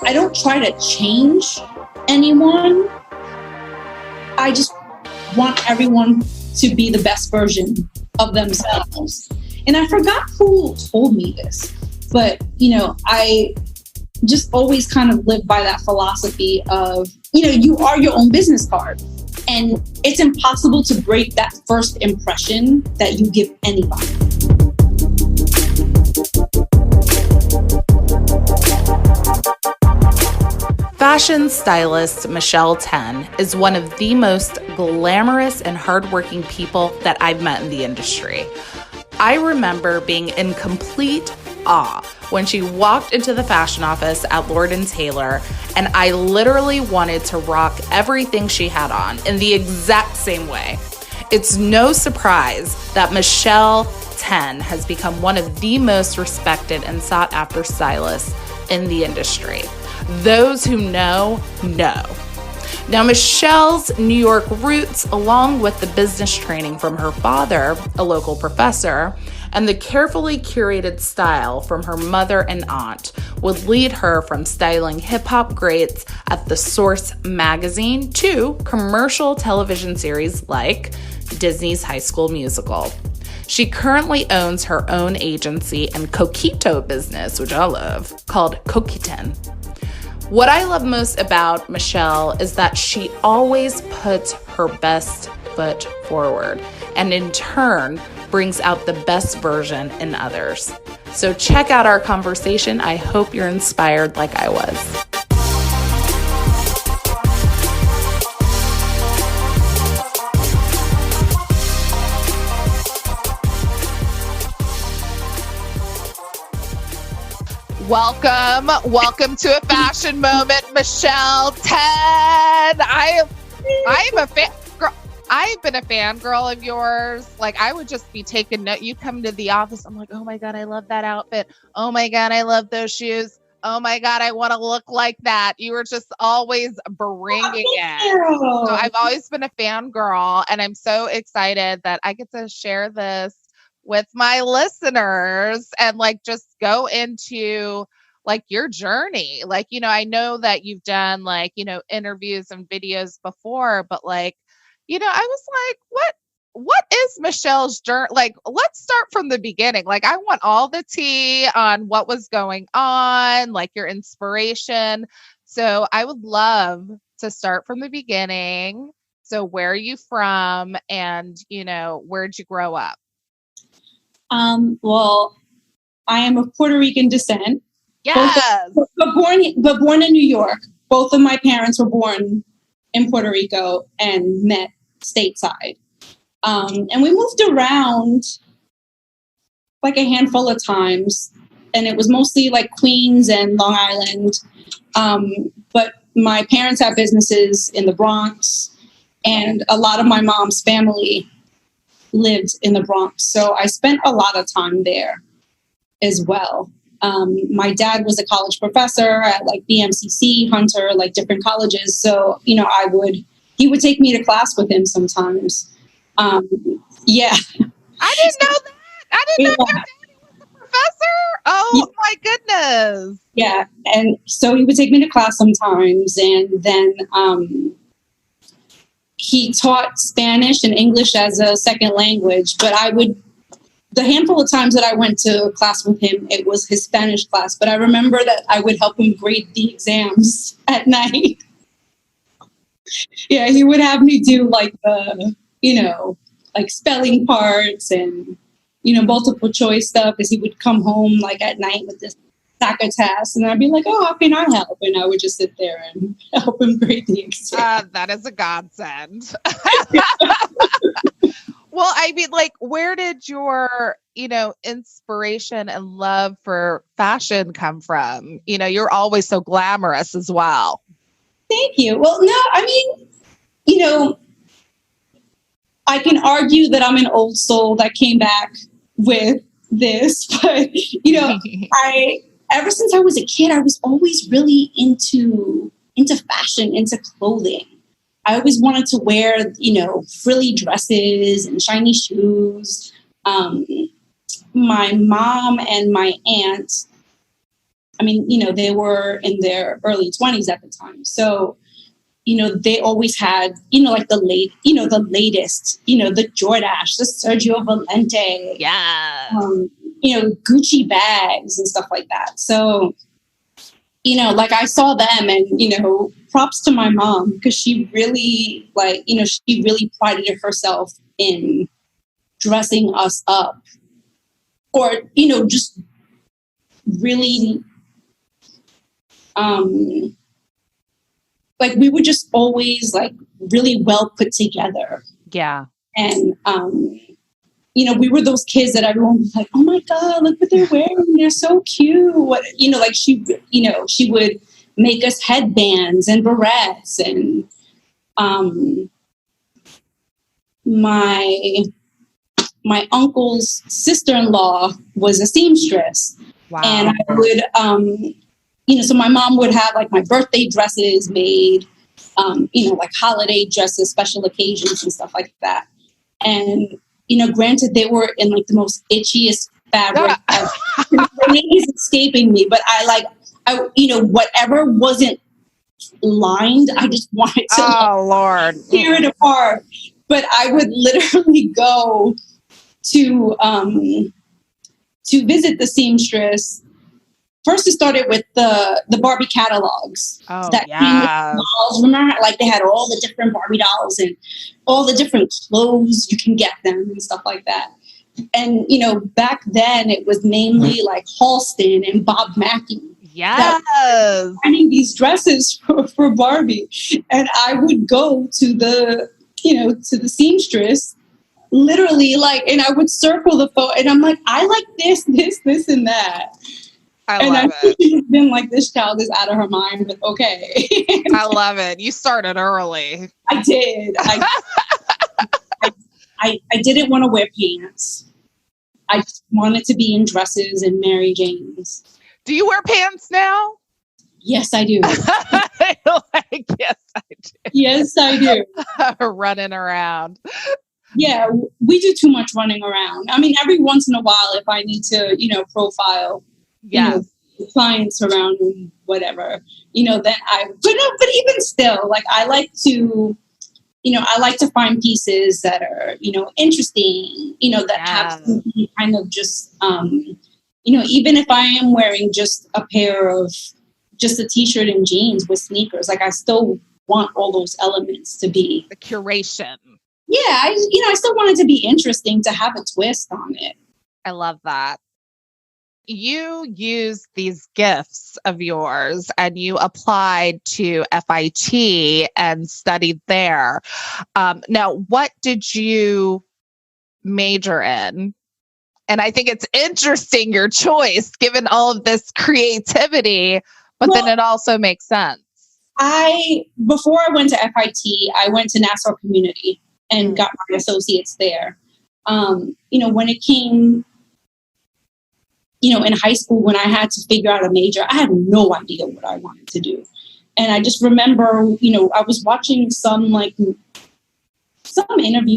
I don't try to change anyone. I just want everyone to be the best version of themselves. And I forgot who told me this, but, I just always kind of live by that philosophy of, you are your own business card. And it's impossible to break that first impression that you give anybody. Fashion stylist Michelle Ten is one of the most glamorous and hardworking people that I've met in the industry. I remember being in complete awe when she walked into the fashion office at Lord & Taylor, and I literally wanted to rock everything she had on in the exact same way. It's no surprise that Michelle Ten has become one of the most respected and sought after stylists in the industry. Those who know. Now, Michelle's New York roots, along with the business training from her father, a local professor, and the carefully curated style from her mother and aunt, would lead her from styling hip-hop greats at The Source magazine to commercial television series like Disney's High School Musical. She currently owns her own agency and coquito business, which I love, called Coquetin. What I love most about Michelle is that she always puts her best foot forward and in turn brings out the best version in others. So check out our conversation. I hope you're inspired like I was. Welcome to a fashion moment, Michelle Ten. I am a fan girl. I've been a fangirl of yours. Like, I would just be taking note. You come to the office, I'm like, oh my God, I love that outfit. Oh my God, I love those shoes. Oh my God, I want to look like that. You were just always bringing it. So I've always been a fangirl, and I'm so excited that I get to share this with my listeners and just go into your journey. I know that you've done interviews and videos before, but I was like, what is Michelle's journey? Let's start from the beginning. I want all the tea on what was going on, your inspiration. So I would love to start from the beginning. So where are you from, and where'd you grow up? Well, I am of Puerto Rican descent. Yes. But born in New York. Both of my parents were born in Puerto Rico and met stateside. And we moved around a handful of times, and it was mostly Queens and Long Island. But my parents have businesses in the Bronx, and a lot of my mom's family lived in the Bronx. So I spent a lot of time there as well. My dad was a college professor at BMCC, Hunter, different colleges. So, he would take me to class with him sometimes. Yeah. I didn't know that. I didn't know your daddy was a professor. Oh my goodness. Yeah. And so he would take me to class sometimes. And then, he taught Spanish and English as a second language, but the handful of times that I went to class with him, it was his Spanish class. But I remember that I would help him grade the exams at night. Yeah, he would have me do spelling parts and, multiple choice stuff, because he would come home at night with this stack of tasks, and I'd be like, oh, how can I help? And I would just sit there and help him grade the exam. That is a godsend. Well, I mean, where did your, inspiration and love for fashion come from? You're always so glamorous as well. Thank you. Well, no, I mean, I can argue that I'm an old soul that came back with this, but, ever since I was a kid, I was always really into fashion, into clothing. I always wanted to wear, frilly dresses and shiny shoes. my mom and my aunt, I mean, they were in their early 20s at the time. So, they always had, like the latest, the Jordache, the Sergio Valente, Yeah. Gucci bags and stuff like that. So, like I saw them and, props to my mom because she really she really prided herself in dressing us up or, just really, like we were just always like really well put together. Yeah. And, we were those kids that everyone was like, oh my God, look what they're wearing. They're so cute. Like she would make us headbands and barrettes and, my uncle's sister-in-law was a seamstress. Wow. And I would, so my mom would have like my birthday dresses made, like holiday dresses, special occasions and stuff like that. And, granted they were in like the most itchiest fabric. The name is escaping me, but I whatever wasn't lined, I just wanted to Lord, tear it apart. But I would literally go to visit the seamstress. First, it started with the Barbie catalogs. Oh, that yeah. came with dolls. Remember, like they had all the different Barbie dolls and all the different clothes you can get them and stuff like that. And back then it was mainly like Halston and Bob Mackie. Yes. Finding these dresses for Barbie, and I would go to the seamstress. Literally, and I would circle the photo, and I'm like, I like this, and that. I love it. She's been like, this child is out of her mind, but okay. I love it. You started early. I did. I didn't want to wear pants. I just wanted to be in dresses and Mary Janes. Do you wear pants now? Yes, I do. Yes, I do. Yes, I do. Running around. Yeah, we do too much running around. I mean, every once in a while, if I need to, profile, clients around and whatever, then but even still, like I like to find pieces that are, interesting, that have something kind of just, even if I am wearing just a pair of just a t-shirt and jeans with sneakers, like I still want all those elements to be the curation. Yeah, I still want it to be interesting, to have a twist on it. I love that. You used these gifts of yours and you applied to FIT and studied there. Now, what did you major in? And I think it's interesting, your choice, given all of this creativity, but then it also makes sense. Before I went to FIT, I went to Nassau Community and got my associates there. When it came, in high school, when I had to figure out a major, I had no idea what I wanted to do. And I just remember, I was watching some interview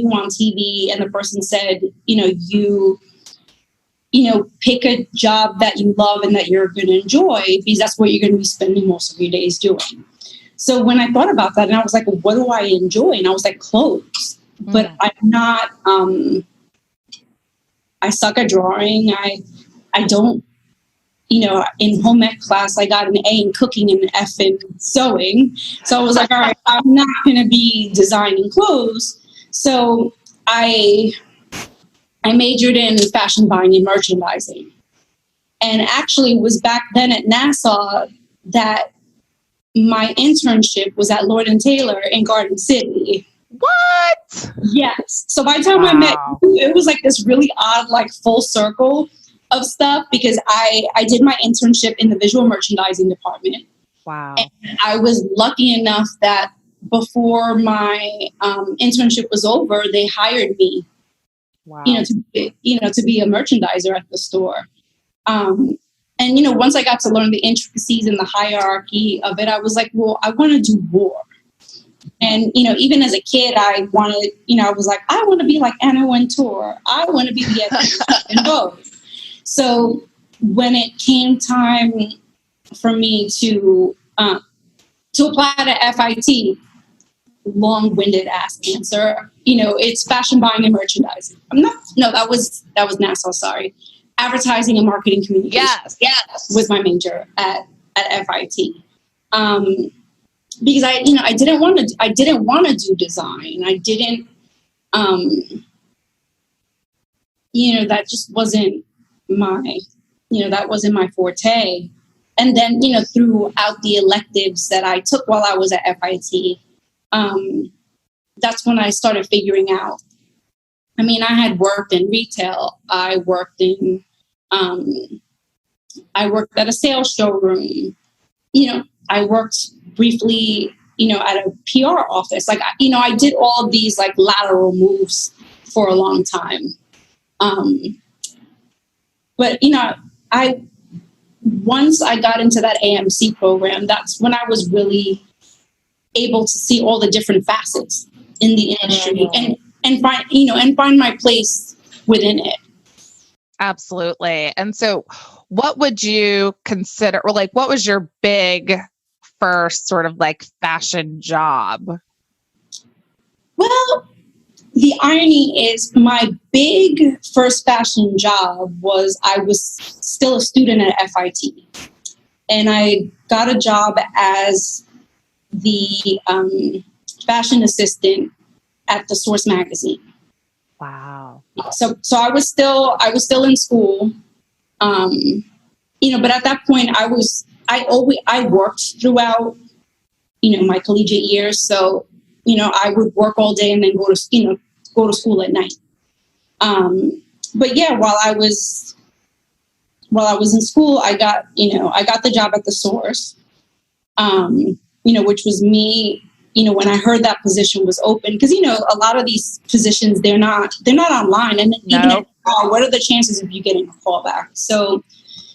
on TV, and the person said, pick a job that you love and that you're going to enjoy, because that's what you're going to be spending most of your days doing. So when I thought about that, and I was like, well, what do I enjoy? And I was like, clothes. But I'm not, I suck at drawing. I don't, in home ec class, I got an A in cooking and an F in sewing. So I was like, all right, I'm not going to be designing clothes. So I majored in fashion buying and merchandising. And actually it was back then at Nassau that my internship was at Lord & Taylor in Garden City. What? Yes. So by the time I met you, it was like this really odd, full circle of stuff, because I did my internship in the visual merchandising department. Wow. And I was lucky enough that before my internship was over, they hired me. Wow. To be a merchandiser at the store. And, once I got to learn the intricacies and the hierarchy of it, I was like, well, I want to do more. And, even as a kid, I wanted, I was like, I want to be like Anna Wintour. I want to be the editor in Vogue. So when it came time for me to apply to FIT, long-winded ass answer, it's fashion buying and merchandising. That was Nassau, sorry. Advertising and marketing communication. Yes. Was my major at FIT. Because I didn't want to do design. I didn't, that just wasn't that wasn't my forte. And then, throughout the electives that I took while I was at FIT, that's when I started figuring out. I mean, I had worked in retail. I worked at a sales showroom. I worked briefly, at a PR office. Like, I did all of these like lateral moves for a long time. But, once I got into that AMC program, that's when I was really able to see all the different facets in the industry and find my place within it. Absolutely. And so what would you consider, or like, what was your big first sort of like fashion job? Well, the irony is my big first fashion job was I was still a student at FIT. And I got a job as the fashion assistant at the Source magazine. Wow. So I was still in school. But at that point I worked throughout, my collegiate years. So, I would work all day and then go to school at night. But yeah, while I was in school, I got the job at the Source, which was me, when I heard that position was open, because, a lot of these positions, they're not online. And even if, what are the chances of you getting a call back? So,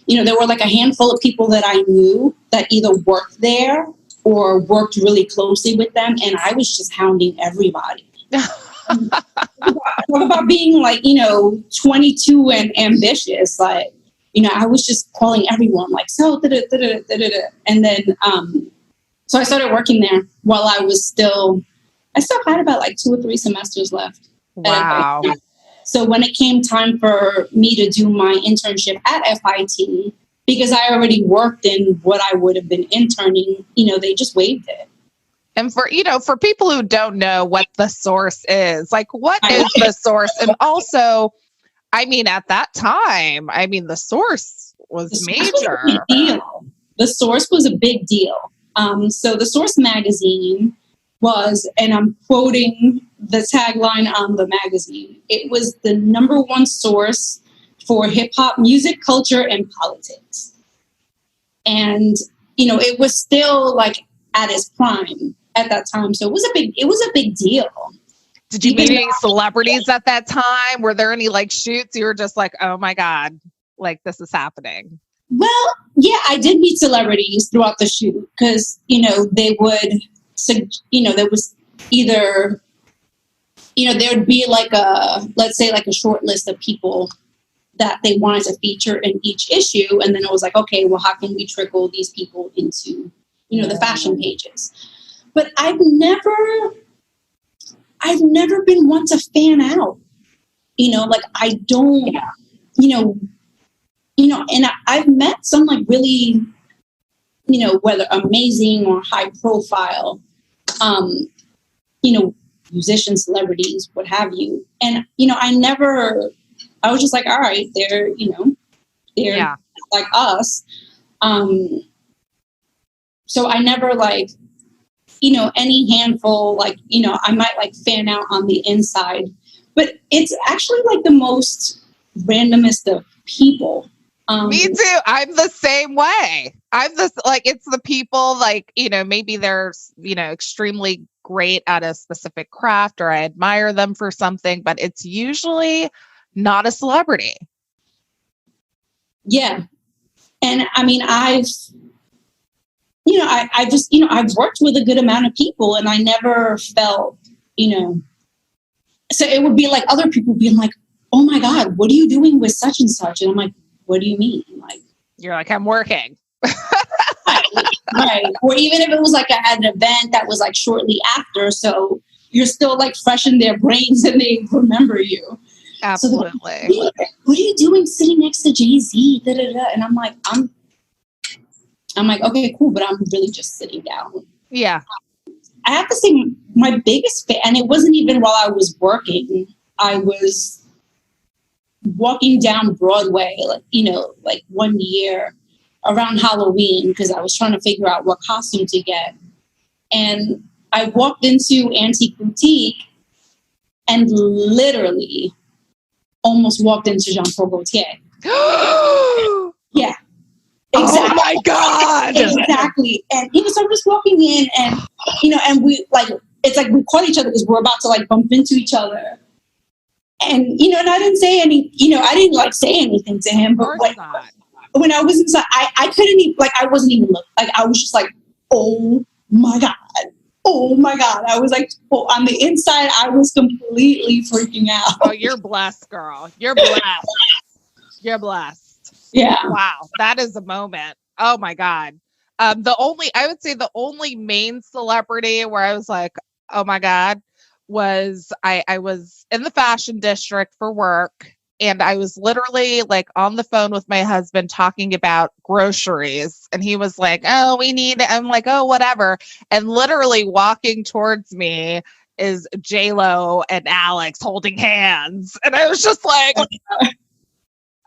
there were like a handful of people that I knew that either worked there or worked really closely with them. And I was just hounding everybody. Talk about being like, 22 and ambitious. Like, I was just calling everyone like, so, and then, so I started working there while I still had about like 2 or 3 semesters left. Wow. So when it came time for me to do my internship at FIT, because I already worked in what I would have been interning, they just waived it. And for people who don't know what the Source is, like, what is the Source? And also, I mean, at that time, the Source was major. The Source was a big deal. So the Source magazine was, and I'm quoting the tagline on the magazine, it was the #1 source for hip hop music, culture, and politics. And, it was still like at its prime at that time. So it was a big deal. Did you meet any celebrities at that time? Were there any like shoots you were just like, oh my God, like this is happening? Well, yeah, I did meet celebrities throughout the shoot because, they would, there was either, there would be like let's say like a short list of people that they wanted to feature in each issue. And then it was like, okay, well, how can we trickle these people into, the fashion pages? But I've never been one to fan out, like I don't, and I've met some like really, whether amazing or high profile, musicians, celebrities, what have you. And, I was just like, all right, they're like us. So I never like, any handful, like, I might like fan out on the inside, but it's actually like the most randomest of people. Me too. I'm the same way. It's the people like, maybe they're, extremely great at a specific craft or I admire them for something, but it's usually not a celebrity. Yeah. And I mean, I've worked with a good amount of people and I never felt, so it would be like other people being like, oh my God, what are you doing with such and such? And I'm like, what do you mean? Like, you're like, I'm working. right. Or even if it was like at an event that was like shortly after, so you're still like fresh in their brains and they remember you. Absolutely. So what are you doing sitting next to Jay-Z? Da, da, da. And I'm like, okay, cool, but I'm really just sitting down. Yeah. I have to say, my biggest fan, and it wasn't even while I was working. I was walking down Broadway, like one year around Halloween, because I was trying to figure out what costume to get. And I walked into Antique Boutique and literally almost walked into Jean-Paul Gaultier. Yeah. Exactly. Oh my God. Exactly. And so I'm just walking in and, and we like, it's like we caught each other because we're about to like bump into each other. And, and I didn't say I didn't like say anything to him, but when I was inside, I couldn't even, like, I wasn't even looking. Like, I was just like, oh my God. Oh my God. I was like, on the inside, I was completely freaking out. Oh, you're blessed, girl. You're blessed. You're blessed. Yeah. Wow. That is a moment. Oh my God. I would say the only main celebrity where I was like, oh my God, was I was in the fashion district for work. And I was literally like on the phone with my husband talking about groceries. And he was like, oh, I'm like, oh, whatever. And literally walking towards me is J-Lo and Alex holding hands. And I was just like,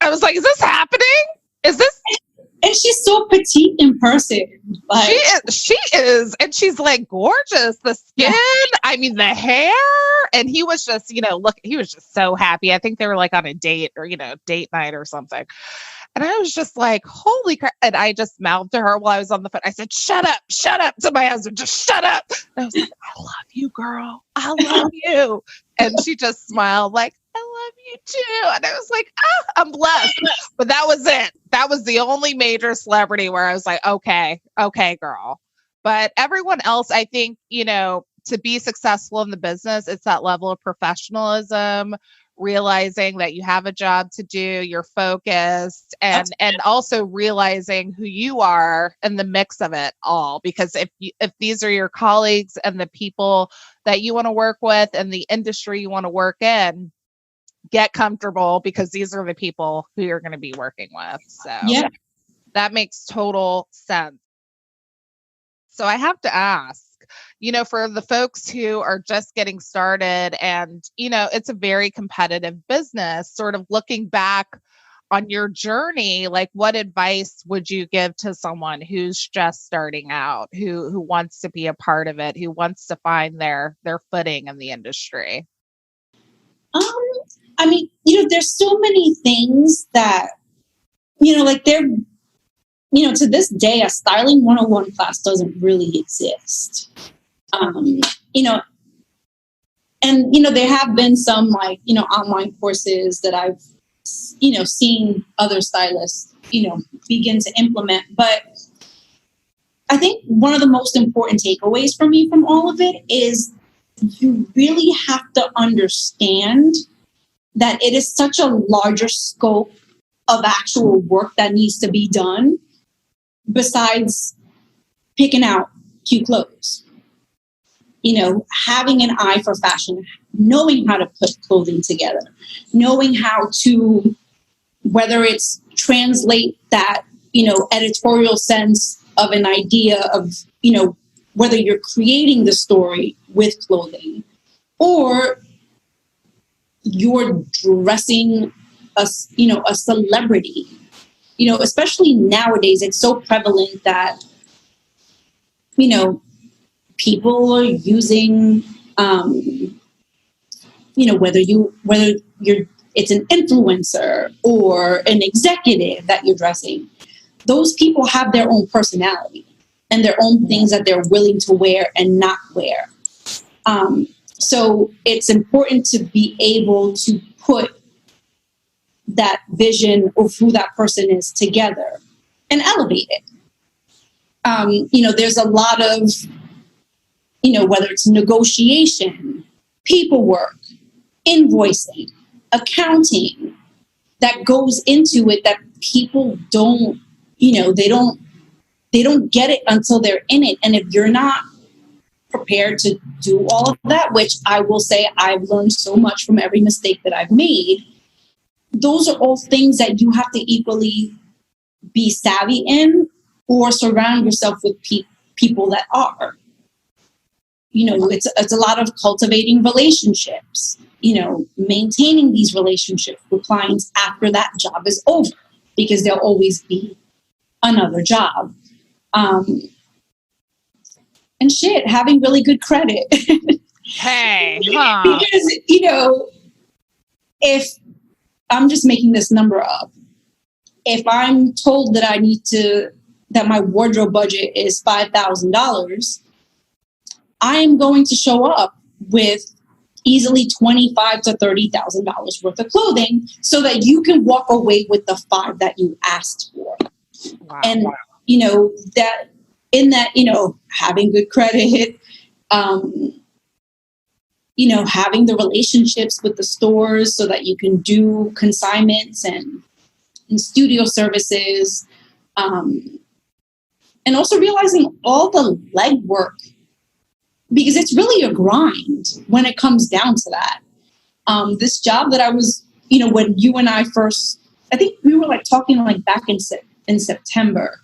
is this happening? Is this? And she's so petite in person. Like, she is. And she's like gorgeous. The skin, I mean, the hair. And he was just, he was just so happy. I think they were like on a date or, date night or something. And I was just like, holy crap. And I just mouthed to her while I was on the phone. I said, shut up to my husband. Just shut up. And I was like, I love you, girl. I love you. And she just smiled like, I love you too. And I was like, I'm blessed. But that was it. That was the only major celebrity where I was like, okay, girl. But everyone else, I think, to be successful in the business, it's that level of professionalism, realizing that you have a job to do, you're focused, and also realizing who you are in the mix of it all. Because if these are your colleagues and the people that you want to work with and the industry you want to work in, get comfortable, because these are the people who you're going to be working with. So that makes total sense. So I have to ask, for the folks who are just getting started and, it's a very competitive business, sort of looking back on your journey, like what advice would you give to someone who's just starting out, who wants to be a part of it, who wants to find their footing in the industry? I mean, there's so many things that, like to this day, a styling 101 class doesn't really exist. And, there have been some like, online courses that I've, seen other stylists, begin to implement. But I think one of the most important takeaways for me from all of it is you really have to understand that it is such a larger scope of actual work that needs to be done besides picking out cute clothes. Having an eye for fashion, knowing how to put clothing together, knowing how to, whether it's translate that, editorial sense of an idea of, whether you're creating the story with clothing or you're dressing a celebrity, especially nowadays, it's so prevalent that, people are using, whether it's an influencer or an executive that you're dressing, those people have their own personality and their own things that they're willing to wear and not wear. So it's important to be able to put that vision of who that person is together and elevate it. There's a lot of, whether it's negotiation, paperwork, invoicing, accounting that goes into it that people don't, they don't get it until they're in it. And if you're not prepared to do all of that, which I will say I've learned so much from every mistake that I've made, those are all things that you have to equally be savvy in, or surround yourself with people that are. It's a lot of cultivating relationships, maintaining these relationships with clients after that job is over, because there'll always be another job. And having really good credit. Hey, because, if I'm just making this number up, if I'm told that that my wardrobe budget is $5,000, I'm going to show up with easily $25,000 to $30,000 worth of clothing, so that you can walk away with the $5,000 that you asked for. Wow. And having good credit, having the relationships with the stores so that you can do consignments and studio services, and also realizing all the legwork, because it's really a grind when it comes down to that. This job that I was, when you and I first, I think we were talking back in September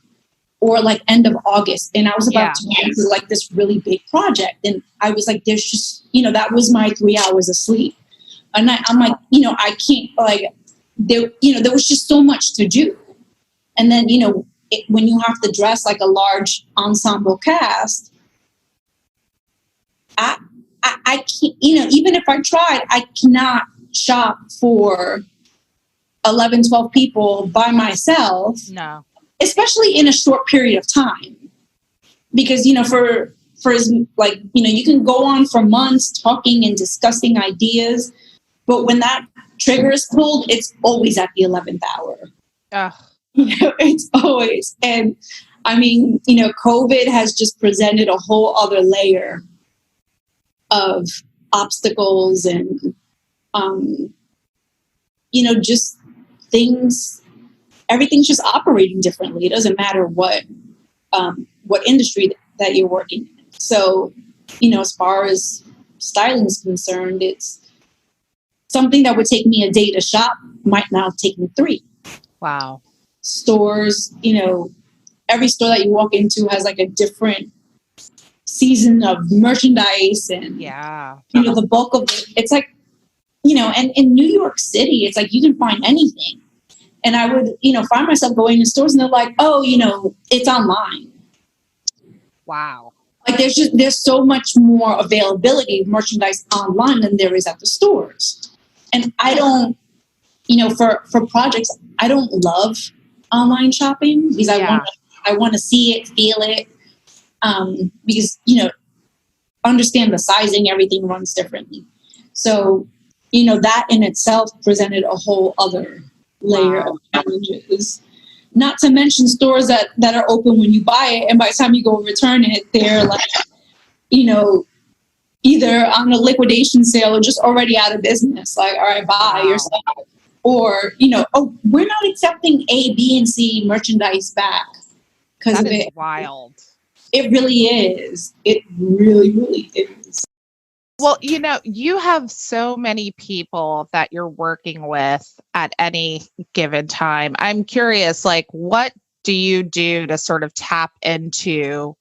or end of August, and I was about to go into this really big project, and I was there's just, that was my 3 hours of sleep, and I'm I can't, there was just so much to do. And then, when you have to dress a large ensemble cast, I can't, even if I tried, I cannot shop for 11, 12 people by myself. No. Especially in a short period of time. Because, for you can go on for months talking and discussing ideas, but when that trigger is pulled, it's always at the 11th hour. It's always. And I mean, COVID has just presented a whole other layer of obstacles and, just things. Everything's just operating differently. It doesn't matter what industry that you're working in. So, as far as styling is concerned, it's something that would take me a day to shop might now take me 3. Wow. Stores, every store that you walk into has a different season of merchandise, and the bulk of it, it's and in New York City, it's you can find anything. And I would, find myself going to stores and they're like, oh, it's online. Wow. There's so much more availability of merchandise online than there is at the stores. And I don't, for projects, I don't love online shopping, because I want to see it, feel it, because, understand the sizing, everything runs differently. So, that in itself presented a whole other layer of challenges. Not to mention stores that are open when you buy it, and by the time you go return it, they're either on a liquidation sale or just already out of business. All right, buy yourself. Or, we're not accepting A, B, and C merchandise back because of it. Wild. It really is. It really, really is. Well, you have so many people that you're working with at any given time. I'm curious, what do you do to sort of tap into,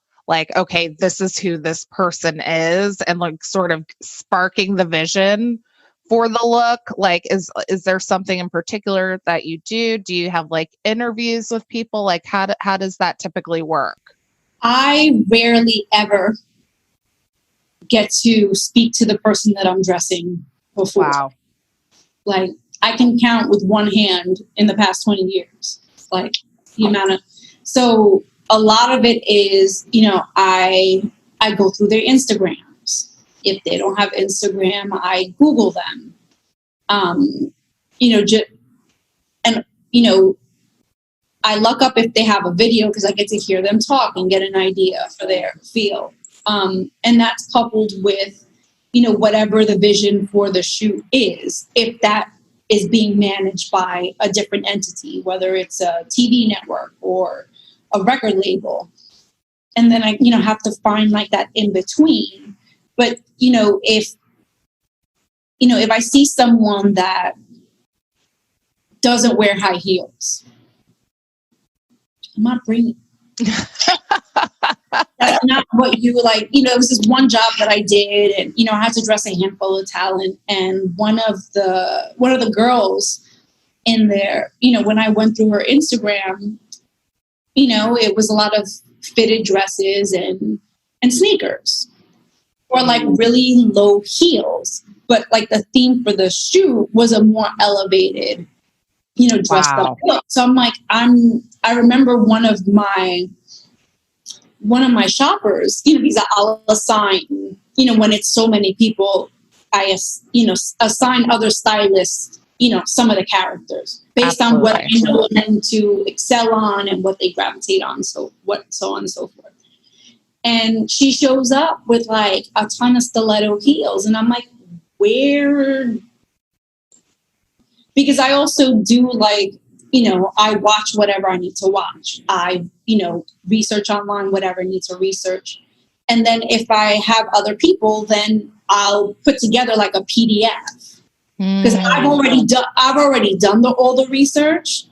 okay, this is who this person is, and sort of sparking the vision for the look? Is there something in particular that you do? Do you have interviews with people? How does that typically work? I rarely ever get to speak to the person that I'm dressing before. Wow. I can count with one hand in the past 20 years, the amount of, so a lot of it is, I go through their Instagrams. If they don't have Instagram, I Google them. I look up if they have a video, because I get to hear them talk and get an idea for their feel. And that's coupled with, whatever the vision for the shoot is. If is being managed by a different entity, whether it's a TV network or a record label. And then I, have to find like that in between. But, if I see someone that doesn't wear high heels, I'm not bringing. That's not what you like. It was this one job that I did, and I had to dress a handful of talent. And one of the girls in there, when I went through her Instagram, it was a lot of fitted dresses and sneakers, or like really low heels. But like the theme for the shoot was a more elevated, dressed up look. So I'm like, I remember one of my shoppers, because I'll assign, when it's so many people, I, assign other stylists, some of the characters based on what I know them to excel on and what they gravitate on. So on and so forth. And she shows up with like a ton of stiletto heels. And I'm like, where? Because I also do like, I watch whatever I need to watch. I, research online, whatever I need to research. And then if I have other people, then I'll put together like a PDF. Because I've already done all the research.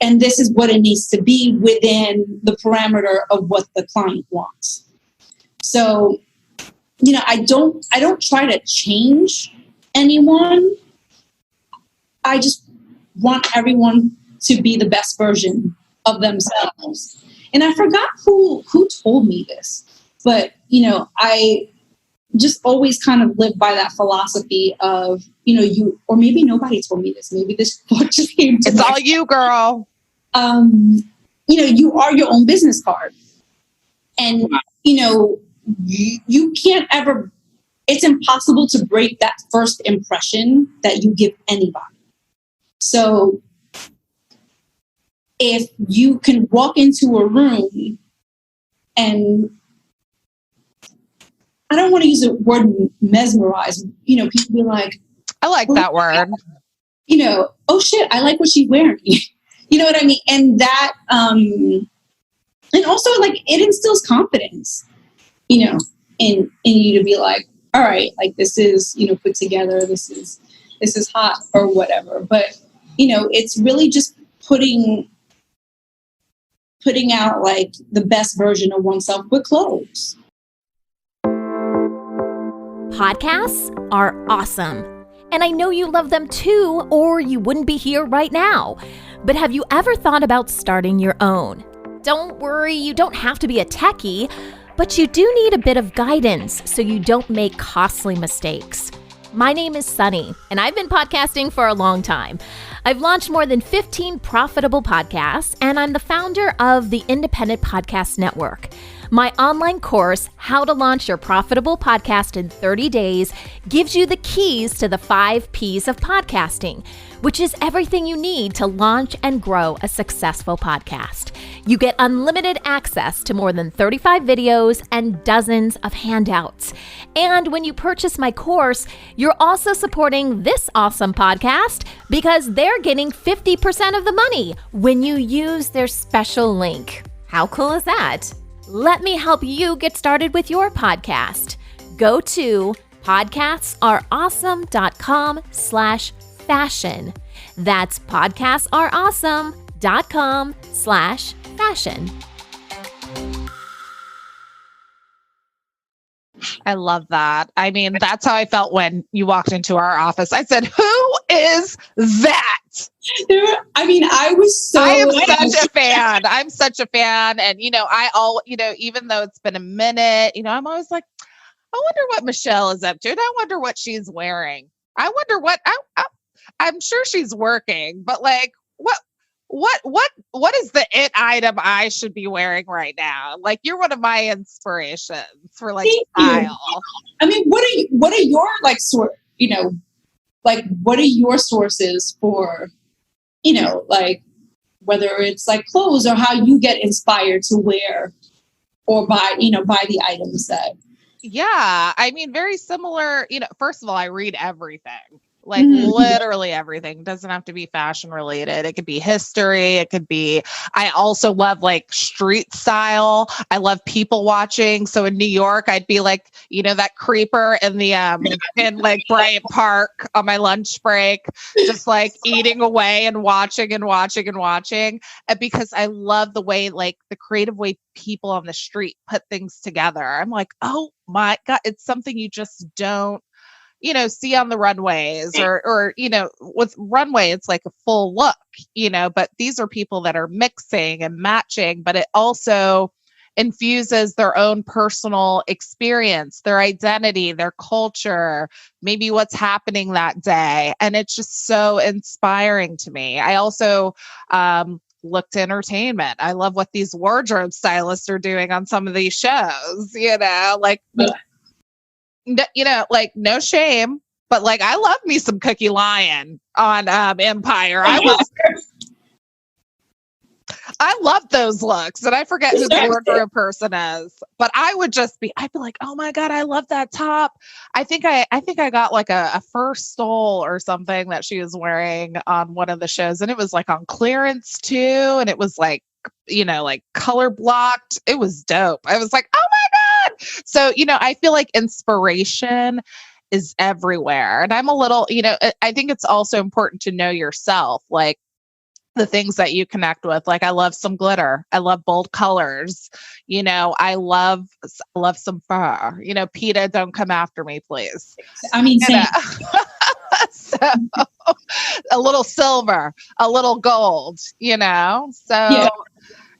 And this is what it needs to be within the parameter of what the client wants. So, I don't try to change anyone. I just want everyone to be the best version of themselves. And I forgot who told me this, but, I just always kind of live by that philosophy of, or maybe nobody told me this. Maybe this thought just came to me. It's all you, girl. You are your own business card. And, you can't ever, it's impossible to break that first impression that you give anybody. So if you can walk into a room and I don't want to use the word mesmerize, people be like, I like that word. Oh shit, I like what she's wearing. You know what I mean? And that, and also like it instills confidence, in you to be like, all right, like this is, put together, this is hot or whatever. But, it's really just putting out like the best version of oneself with clothes. Podcasts are awesome. And I know you love them too, or you wouldn't be here right now. But have you ever thought about starting your own? Don't worry, you don't have to be a techie, but you do need a bit of guidance so you don't make costly mistakes. My name is Sunny, and I've been podcasting for a long time. I've launched more than 15 profitable podcasts, and I'm the founder of the Independent Podcast Network. My online course, How to Launch Your Profitable Podcast in 30 Days, gives you the keys to the 5 Ps of podcasting, which is everything you need to launch and grow a successful podcast. You get unlimited access to more than 35 videos and dozens of handouts. And when you purchase my course, you're also supporting this awesome podcast because they're getting 50% of the money when you use their special link. How cool is that? Let me help you get started with your podcast. Go to podcastareawesome.com/fashion. That's podcastareawesome.com/fashion. I love that. I mean, that's how I felt when you walked into our office. I said, who is that? I mean, I am such a fan. I'm such a fan. And, even though it's been a minute, I'm always like, I wonder what Michelle is up to. And I wonder what she's wearing. I wonder what I'm sure she's working, but like, what is the it item I should be wearing right now? Like, you're one of my inspirations for like style. I mean, what are your like what are your sources for, like whether it's like clothes or how you get inspired to wear or buy the items that. Yeah. I mean, very similar, first of all, I read everything. Like literally everything. Doesn't have to be fashion related. It could be history. It could be, I also love like street style. I love people watching. So in New York, I'd be like, that creeper in the, in like Bryant Park on my lunch break, just like eating away and watching and watching and watching. And because I love the way, like the creative way people on the street put things together. I'm like, oh my God, it's something you just don't, see on the runways or, with runway, it's like a full look, but these are people that are mixing and matching, but it also infuses their own personal experience, their identity, their culture, maybe what's happening that day. And it's just so inspiring to me. I also, look to entertainment. I love what these wardrobe stylists are doing on some of these shows, like, like no shame, but like I love me some Cookie Lion on Empire. I love those looks, and I forget who the wardrobe person is, but I'd be like, oh my God, I love that top. I think I got like a first stole or something that she was wearing on one of the shows, and it was like on clearance too, and it was like, like color blocked. It was dope. I was like, oh my God. So, I feel like inspiration is everywhere. And I'm a little, I think it's also important to know yourself, like the things that you connect with. Like I love some glitter. I love bold colors. I love some fur. PETA, don't come after me, please. I mean, same. So a little silver, a little gold, so yeah.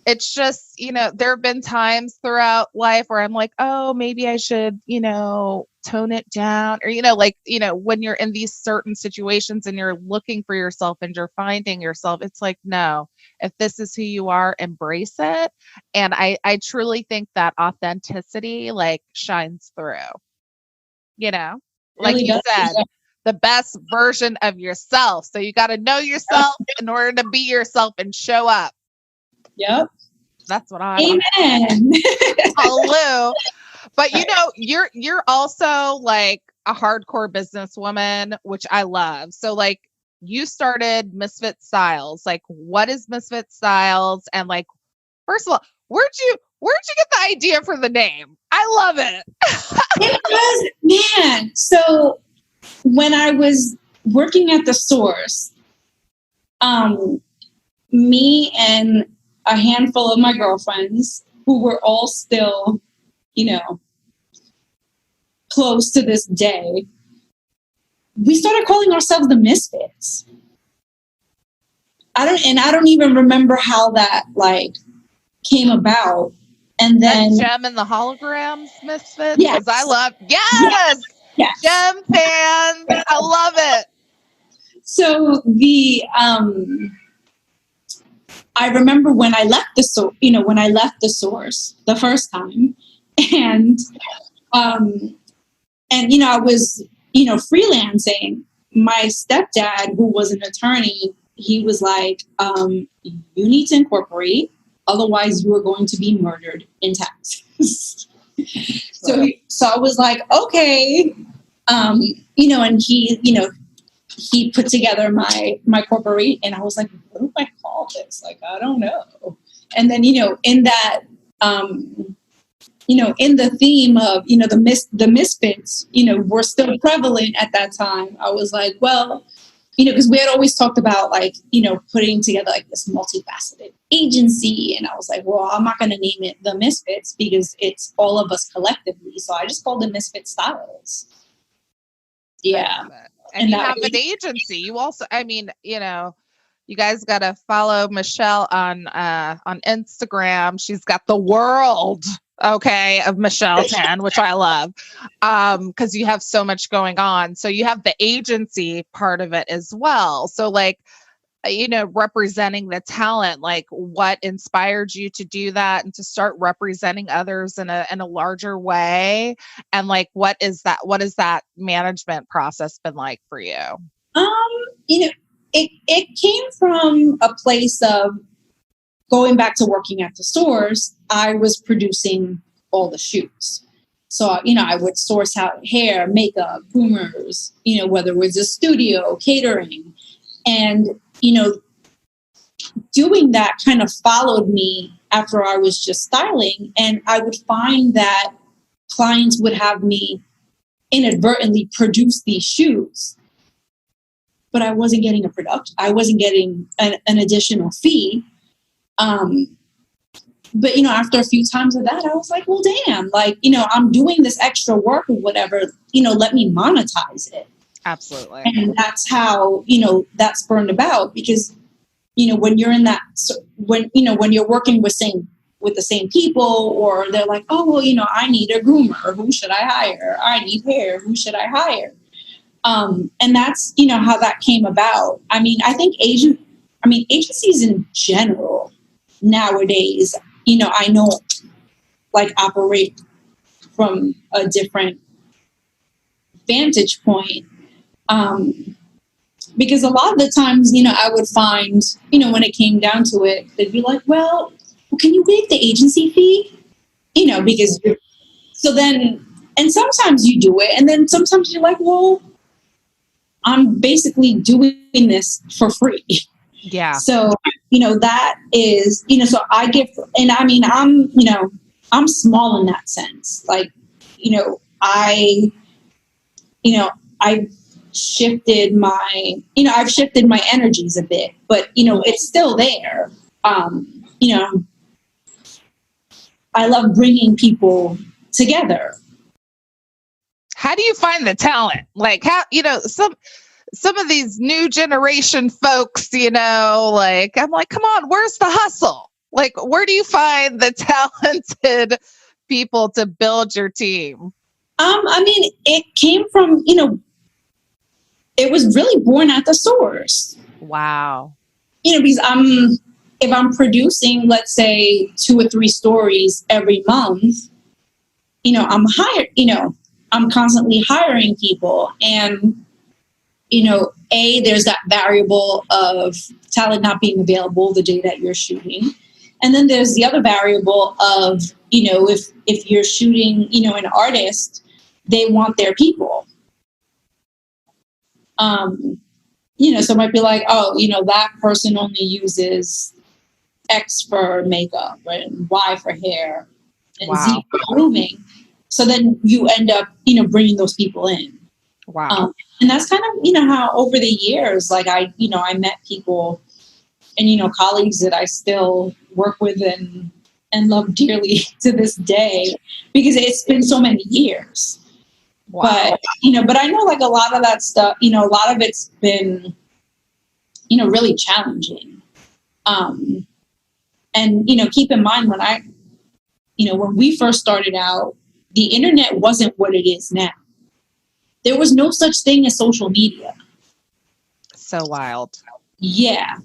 It's just, there have been times throughout life where I'm like, oh, maybe I should, tone it down or, when you're in these certain situations and you're looking for yourself and you're finding yourself, it's like, no, if this is who you are, embrace it. And I truly think that authenticity like shines through, like really you said, the best version of yourself. So you got to know yourself in order to be yourself and show up. Yep. That's what I Amen. Hallelujah. But you're also like a hardcore businesswoman, which I love. So like you started Misfit Styles. Like what is Misfit Styles? And like, first of all, where'd you get the idea for the name? I love it. It was, man. So when I was working at the stores, me and a handful of my girlfriends who were all still, close to this day, we started calling ourselves the Misfits. I don't even remember how that like came about. And then Gem and the Holograms Misfits. Yes. Because I love yes. Gem fans. I love it. So I remember when I left the source the first time, and I was freelancing. My stepdad, who was an attorney, he was like, "You need to incorporate, otherwise you are going to be murdered in taxes." So I was like, "Okay," and he put together my corporate, and I was like, what do I call this? Like, I don't know. And then, in that, in the theme of, the misfits, were still prevalent at that time. I was like, well, because we had always talked about like, putting together like this multifaceted agency. And I was like, well, I'm not going to name it the Misfits because it's all of us collectively. So I just called it Misfit Styles. Yeah. And you have an agency. You also, you guys got to follow Michelle on Instagram. She's got the world, of Michelle 10, which I love, because you have so much going on. So you have the agency part of it as well. So like, representing the talent, like what inspired you to do that and to start representing others in a larger way? And like, what is that management process been like for you? It came from a place of going back to working at the stores. I was producing all the shoots. So, I would source out hair, makeup, groomers, whether it was a studio, catering. And, doing that kind of followed me after I was just styling. And I would find that clients would have me inadvertently produce these shoots, but I wasn't getting a production. I wasn't getting an additional fee. But, after a few times of that, I was like, well, damn, like, I'm doing this extra work or whatever, let me monetize it. Absolutely. And that's how, that spurned about, because, when you're in that, when you're working with the same people, or they're like, oh, well, I need a groomer. Who should I hire? I need hair. Who should I hire? And that's, how that came about. I mean, I think agencies in general nowadays, I know, like, operate from a different vantage point. Because a lot of the times, I would find, when it came down to it, they'd be like, well, can you waive the agency fee? Because so then, and sometimes you do it. And then sometimes you're like, well, I'm basically doing this for free. Yeah. So, that is, so I give, and I mean, I'm small in that sense. Like, I've shifted I've shifted my energies a bit, but, it's still there. I love bringing people together. How do you find the talent? Like, how, some of these new generation folks, like, I'm like, come on, where's the hustle? Like, where do you find the talented people to build your team? I mean, it came from, it was really born at the source. Wow. Because if I'm producing, let's say, 2 or 3 stories every month, I'm hired, I'm constantly hiring people, and, there's that variable of talent not being available the day that you're shooting. And then there's the other variable of, if you're shooting, an artist, they want their people. So it might be like, oh, that person only uses X for makeup and Y for hair and Z for grooming. So then you end up, bringing those people in. Wow. And that's kind of, how over the years, like I met people and, colleagues that I still work with and love dearly to this day, because it's been so many years. Wow. But I know, like, a lot of that stuff, a lot of it's been, really challenging. And, keep in mind when we first started out, the internet wasn't what it is now. There was no such thing as social media. So wild. Yeah.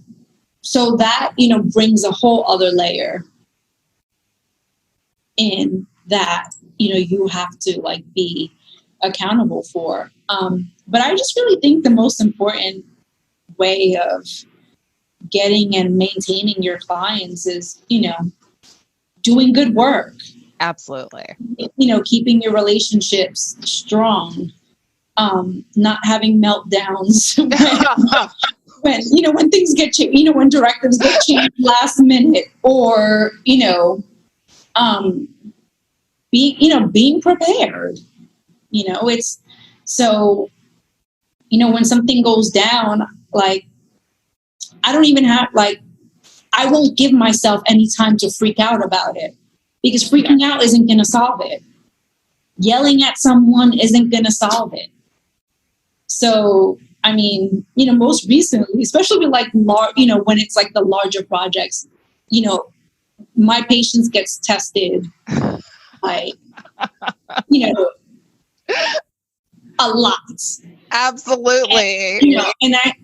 So that, brings a whole other layer in that, you have to, like, be accountable for. But I just really think the most important way of getting and maintaining your clients is, doing good work. Absolutely. Keeping your relationships strong. Not having meltdowns when things get changed, when directives get changed last minute, or, being prepared. It's so, when something goes down, like, I don't even have, like, I won't give myself any time to freak out about it, because freaking out isn't going to solve it. Yelling at someone isn't going to solve it. So, I mean, most recently, especially with, like, when it's like the larger projects, my patience gets tested, like, a lot. Absolutely. And I,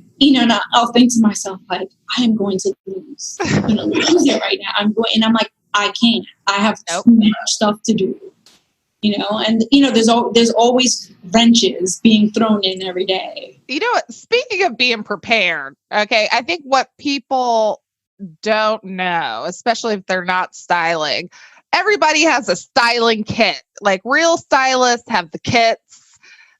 I'll think to myself, like, I am going to lose. I'm going to lose it right now. I'm like, I can't. I have too much stuff to do. And there's always wrenches being thrown in every day. Speaking of being prepared, okay, I think what people don't know, especially if they're not styling, everybody has a styling kit. Like real stylists have the kits.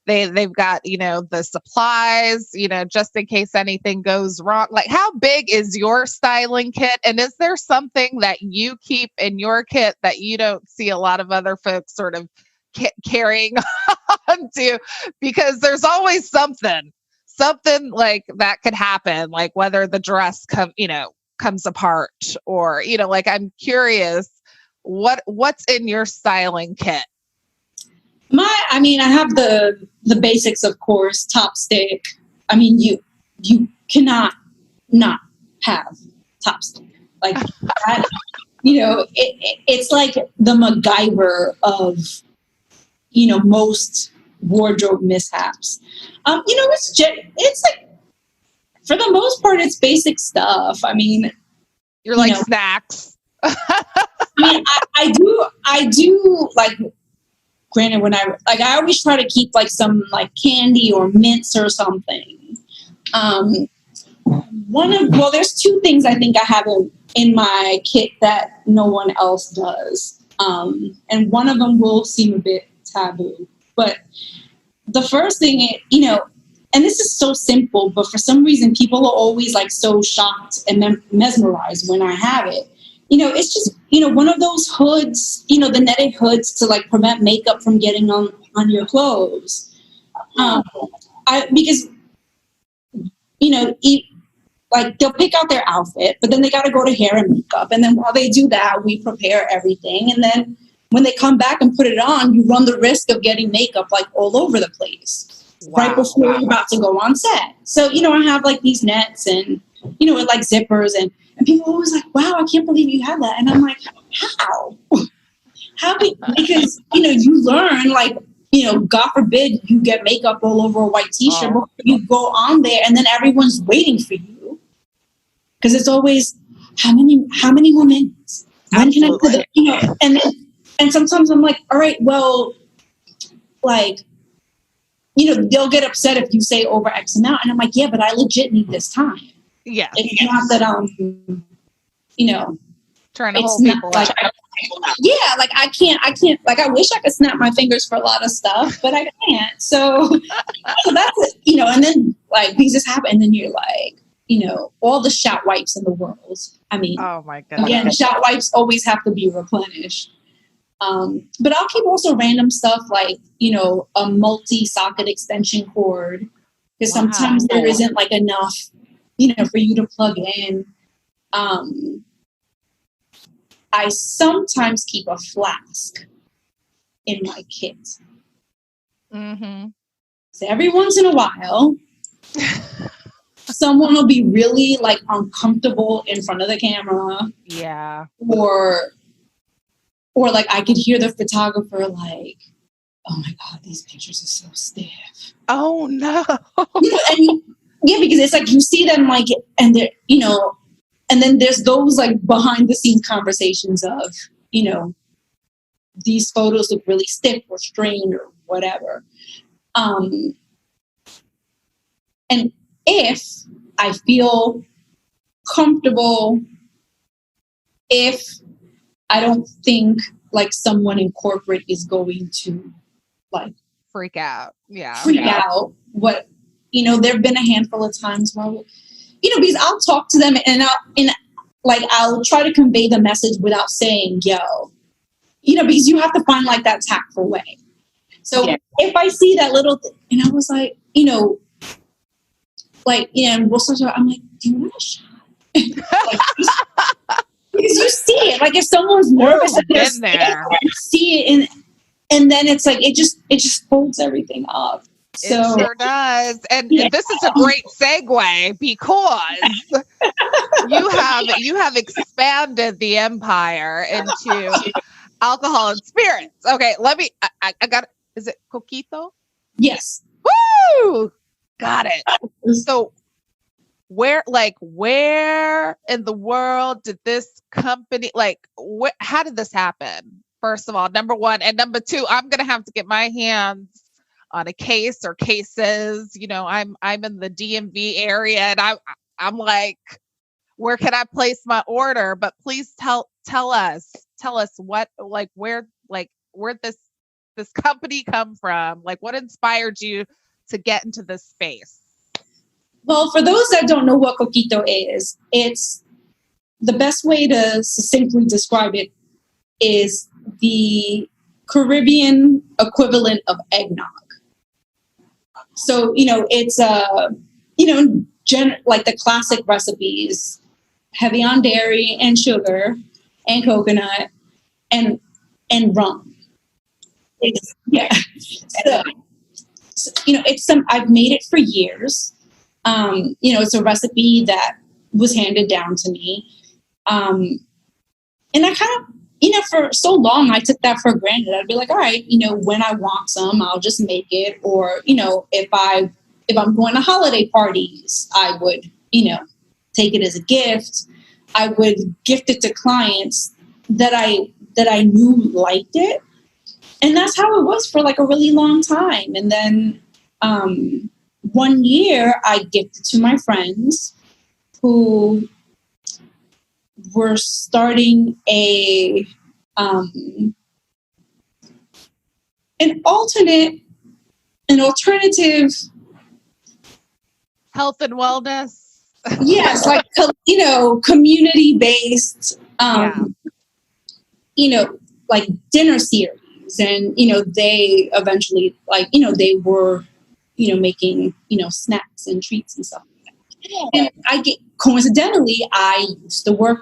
They've got, the supplies, just in case anything goes wrong. Like, how big is your styling kit? And is there something that you keep in your kit that you don't see a lot of other folks sort of carrying on to? Because there's always something like that could happen, like whether the dress comes apart or, like, I'm curious, what's in your styling kit? I have the basics, of course. Top stick. I mean, you cannot not have top stick. Like, it's like the MacGyver of, most wardrobe mishaps. It's like, for the most part, it's basic stuff. I mean, you're like snacks. I do like. Granted, when I always try to keep like some like candy or mints or something. There's two things I think I have in my kit that no one else does. And one of them will seem a bit taboo. But the first thing, and this is so simple, but for some reason people are always like so shocked and mesmerized when I have it. It's just, one of those hoods, the netted hoods to like prevent makeup from getting on your clothes. Because they'll pick out their outfit, but then they got to go to hair and makeup. And then while they do that, we prepare everything. And then when they come back and put it on, you run the risk of getting makeup like all over the place right before you're about to go on set. So, I have like these nets and, with like zippers and people are always like, wow, I can't believe you have that. And I'm like, how? Because, you learn like, God forbid you get makeup all over a white t-shirt before you go on there and then everyone's waiting for you. Because it's always, how many more minutes? When can I put it? And sometimes I'm like, all right, well, like, they'll get upset if you say over X amount. And I'm like, yeah, but I legit need this time. Yeah. It's not that trying to hold people like, up. Like I can't, like, I wish I could snap my fingers for a lot of stuff, but I can't. So that's it, and then like things just happen and then you're like, all the shot wipes in the world. I mean, oh my goodness. Again, shot wipes always have to be replenished. But I'll keep also random stuff like, a multi-socket extension cord, because sometimes there isn't like enough, for you to plug in. I sometimes keep a flask in my kit. Mm-hmm. So every once in a while, someone will be really like uncomfortable in front of the camera. Yeah. Or like I could hear the photographer like, oh my God, these pictures are so stiff. Oh no. Because it's like you see them like, and they're, and then there's those like behind the scenes conversations of, these photos look really stiff or strained or whatever. And if I feel comfortable, if I don't think like someone in corporate is going to like freak out. Yeah. Freak out. What, there've been a handful of times where, because I'll talk to them and I'll try to convey the message without saying, yo, because you have to find like that tactful way. So if I see that little thing, and I was like, and we'll start, I'm like, do you want a shot? Because you see it, like if someone's nervous, you see it, and then it's like it just folds everything up. So, it sure does, and this is a great segue because you have expanded the empire into alcohol and spirits. Okay, let me. I got. Is it Coquito? Yes. Woo! Got it. So. Where in the world did this company, how did this happen? First of all, number one, and number two, I'm going to have to get my hands on a case or cases. I'm in the DMV area and I'm like, where can I place my order? But please tell tell us what, like, where'd this company come from? Like, what inspired you to get into this space? Well, for those that don't know what coquito is, it's the best way to succinctly describe it is the Caribbean equivalent of eggnog. So, it's like the classic recipes, heavy on dairy and sugar and coconut and rum. Yeah. So, I've made it for years. It's a recipe that was handed down to me. And I kind of, for so long, I took that for granted. I'd be like, all right, when I want some, I'll just make it. Or, if I'm going to holiday parties, I would, take it as a gift. I would gift it to clients that I knew liked it. And that's how it was for like a really long time. And then, one year I gifted to my friends who were starting an alternative health and wellness. Yes, like, community based, like dinner series. And, they eventually, like, they were, making, snacks and treats and stuff like that. And coincidentally, I used to work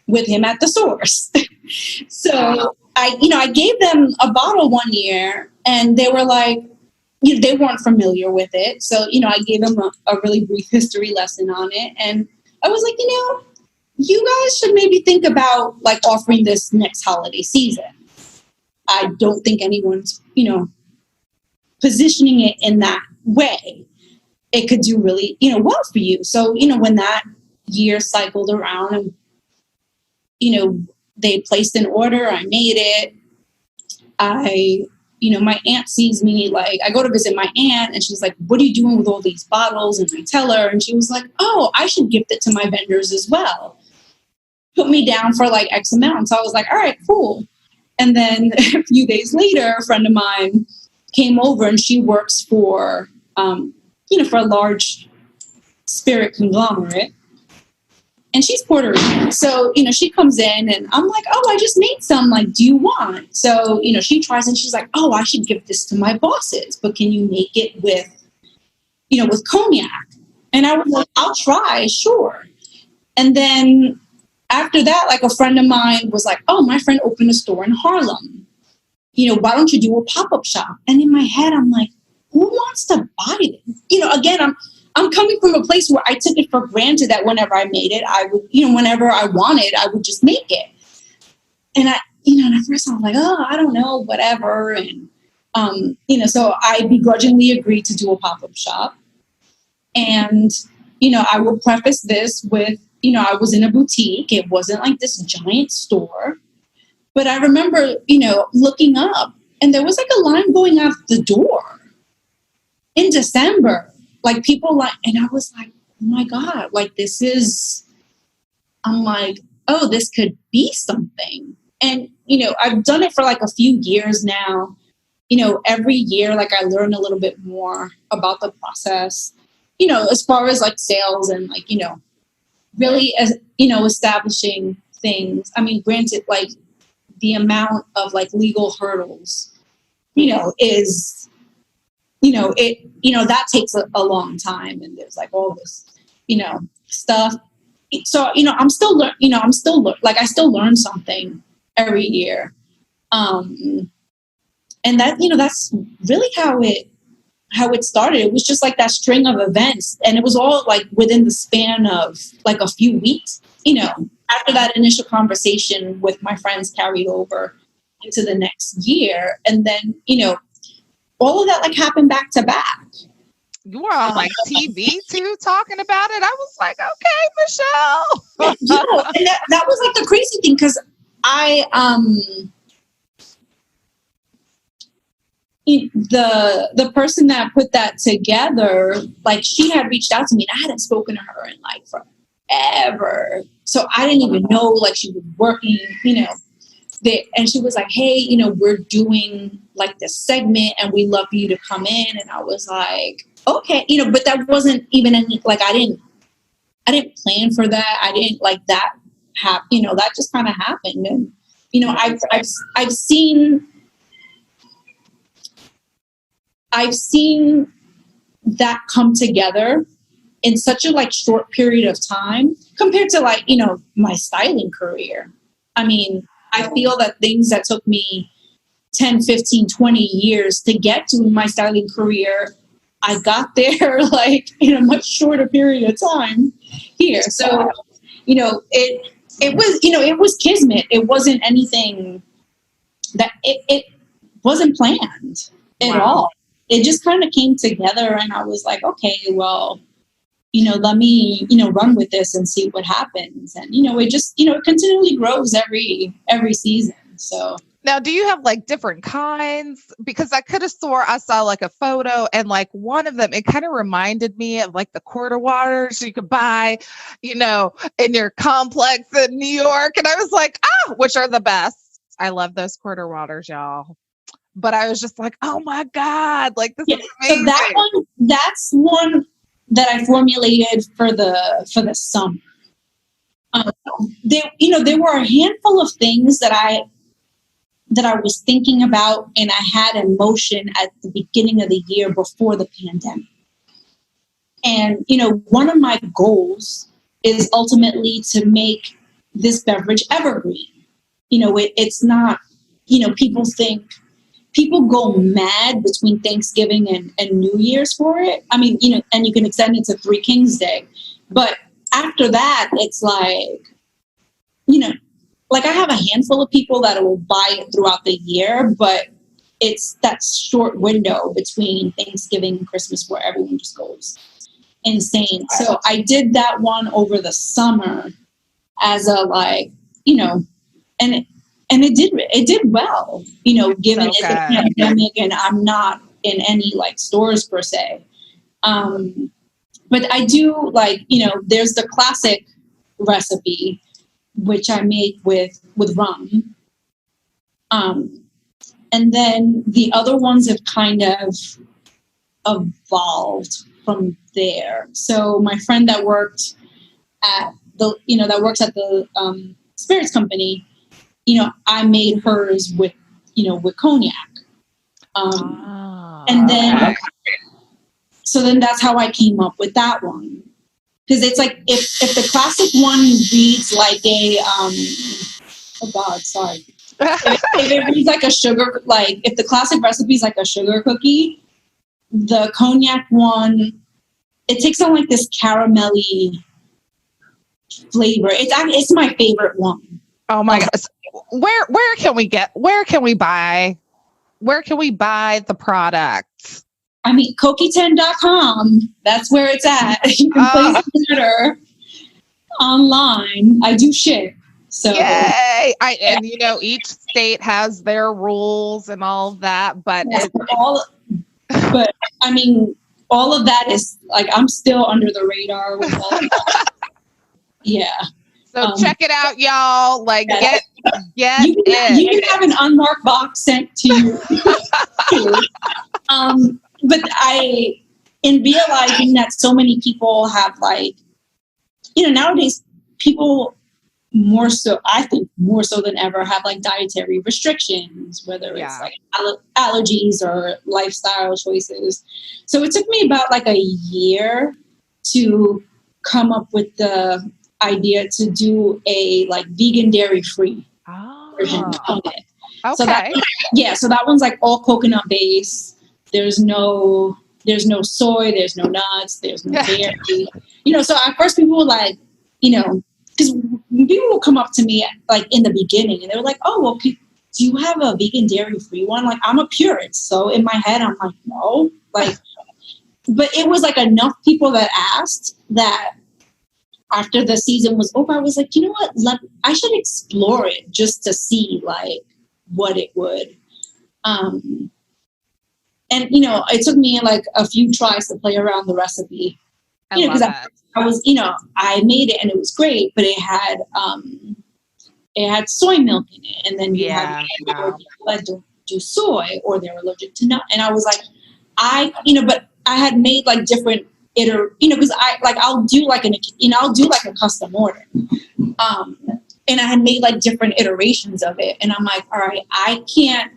with him at the source. So I gave them a bottle one year and they were like, they weren't familiar with it. So, I gave them a really brief history lesson on it. And I was like, you guys should maybe think about like offering this next holiday season. I don't think anyone's, positioning it in that way. It could do really, well for you. So, when that year cycled around and, they placed an order, I made it. My aunt sees me, like, I go to visit my aunt and she's like, what are you doing with all these bottles? And I tell her, and she was like, oh, I should gift it to my vendors as well. Put me down for like X amount. So I was like, all right, cool. And then a few days later, a friend of mine came over and she works for, for a large spirit conglomerate. And she's Puerto Rican. So, she comes in and I'm like, oh, I just made some. Like, do you want? So, she tries and she's like, oh, I should give this to my bosses. But can you make it with, with cognac? And I was like, I'll try, sure. And then after that, like a friend of mine was like, oh, my friend opened a store in Harlem. Why don't you do a pop-up shop? And in my head, I'm like, who wants to buy this? Again, I'm coming from a place where I took it for granted that whenever I made it, I would, whenever I wanted, I would just make it. And and at first I was like, oh, I don't know, whatever. And, so I begrudgingly agreed to do a pop-up shop. And, I will preface this with, I was in a boutique. It wasn't like this giant store. But I remember, looking up and there was like a line going out the door in December. Like people like, and I was like, oh my God, like I'm like, oh, this could be something. And, I've done it for like a few years now. Every year, like I learn a little bit more about the process, as far as like sales and like, really, as, establishing things. I mean, granted, like the amount of like legal hurdles, is, that takes a long time. And there's like all this, stuff. So, I still learn something every year. And that, that's really how it started. It was just like that string of events. And it was all like within the span of like a few weeks, after that initial conversation with my friends carried over into the next year. And then, all of that like happened back to back. You were on like TV too, talking about it. I was like, okay, Michelle. And that was like the crazy thing. Cause the person that put that together, like she had reached out to me and I hadn't spoken to her in like forever. So I didn't even know like she was working, and she was like, hey, we're doing like this segment and we love you to come in. And I was like, okay, but that wasn't even any, like, I didn't plan for that. I didn't like that happen, that just kind of happened. And, I've seen that come together in such a like short period of time compared to like, my styling career. I mean, I feel that things that took me 10, 15, 20 years to get to my styling career, I got there like in a much shorter period of time here. So, it was kismet. It wasn't anything that it wasn't planned at all. It just kind of came together and I was like, okay, well, let me, run with this and see what happens. And, it just, it continually grows every season. So now, do you have like different kinds? Because I could have swore I saw like a photo and like one of them, it kind of reminded me of like the quarter waters you could buy, in your complex in New York. And I was like, which are the best. I love those quarter waters, y'all. But I was just like, oh my God, like this is amazing. So that's one that I formulated for the summer. There were a handful of things that I was thinking about and I had in motion at the beginning of the year before the pandemic. And, one of my goals is ultimately to make this beverage evergreen. It's not, people go mad between Thanksgiving and New Year's for it. I mean, and you can extend it to Three Kings Day. But after that, it's like, like I have a handful of people that will buy it throughout the year, but it's that short window between Thanksgiving and Christmas where everyone just goes insane. So I did that one over the summer as a like, and it did well, given it's a pandemic and I'm not in any like stores per se. But I do like, there's the classic recipe, which I make with rum. And then the other ones have kind of evolved from there. So my friend that works at the spirits company, I made hers with cognac. And then, so then that's how I came up with that one. Because it's like, if the classic one reads like a, oh God, sorry. if it reads like a sugar, like if the classic recipe is like a sugar cookie, the cognac one, it takes on like this caramelly flavor. It's my favorite one. Oh my gosh. Where can we buy the product? I mean, coquiten.com. That's where it's at. You can place an order online. I do ship. So yay! Each state has their rules and all of that, but but I mean, all of that is like I'm still under the radar with all of that. Yeah. So check it out, y'all. Like get you can have an unmarked box sent to you. But in realizing that so many people have like, nowadays people more so, I think more so than ever, have like dietary restrictions, whether it's like allergies or lifestyle choices. So it took me about like a year to come up with the idea to do a like vegan dairy free version of it. Okay. So that one's like all coconut based. There's no soy, there's no nuts, there's no dairy. So at first people were like, because people will come up to me like in the beginning and they were like, oh, well, do you have a vegan dairy free one? Like, I'm a purist. So in my head, I'm like, no. Like, but it was like enough people that asked that after the season was over, I was like, you know what? I should explore it just to see like what it would. And, it took me like a few tries to play around the recipe. I love it. I was, I made it and it was great, but it had soy milk in it. And then you had people that don't do soy or they're allergic to nut. And I was like, but I had made like different because I'll do like a custom order. And I had made like different iterations of it. And I'm like, all right, I can't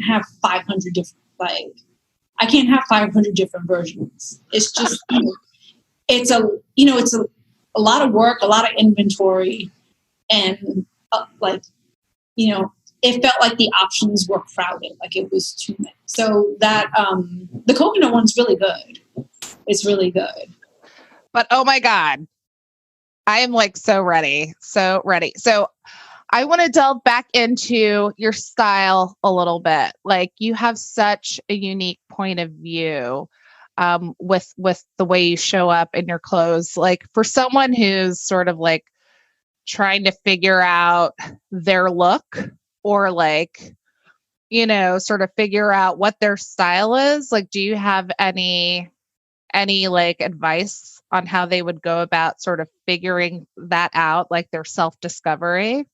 have 500 different, I can't have 500 different versions. It's just, it's a lot of work, a lot of inventory. And it felt like the options were crowded, like it was too many. So that, the coconut one's really good. It's really good. But oh my God, I am like so ready. So I want to delve back into your style a little bit. Like you have such a unique point of view with the way you show up in your clothes. Like for someone who's sort of like trying to figure out their look or like, sort of figure out what their style is. Like, do you have any like advice on how they would go about sort of figuring that out, like their self-discovery?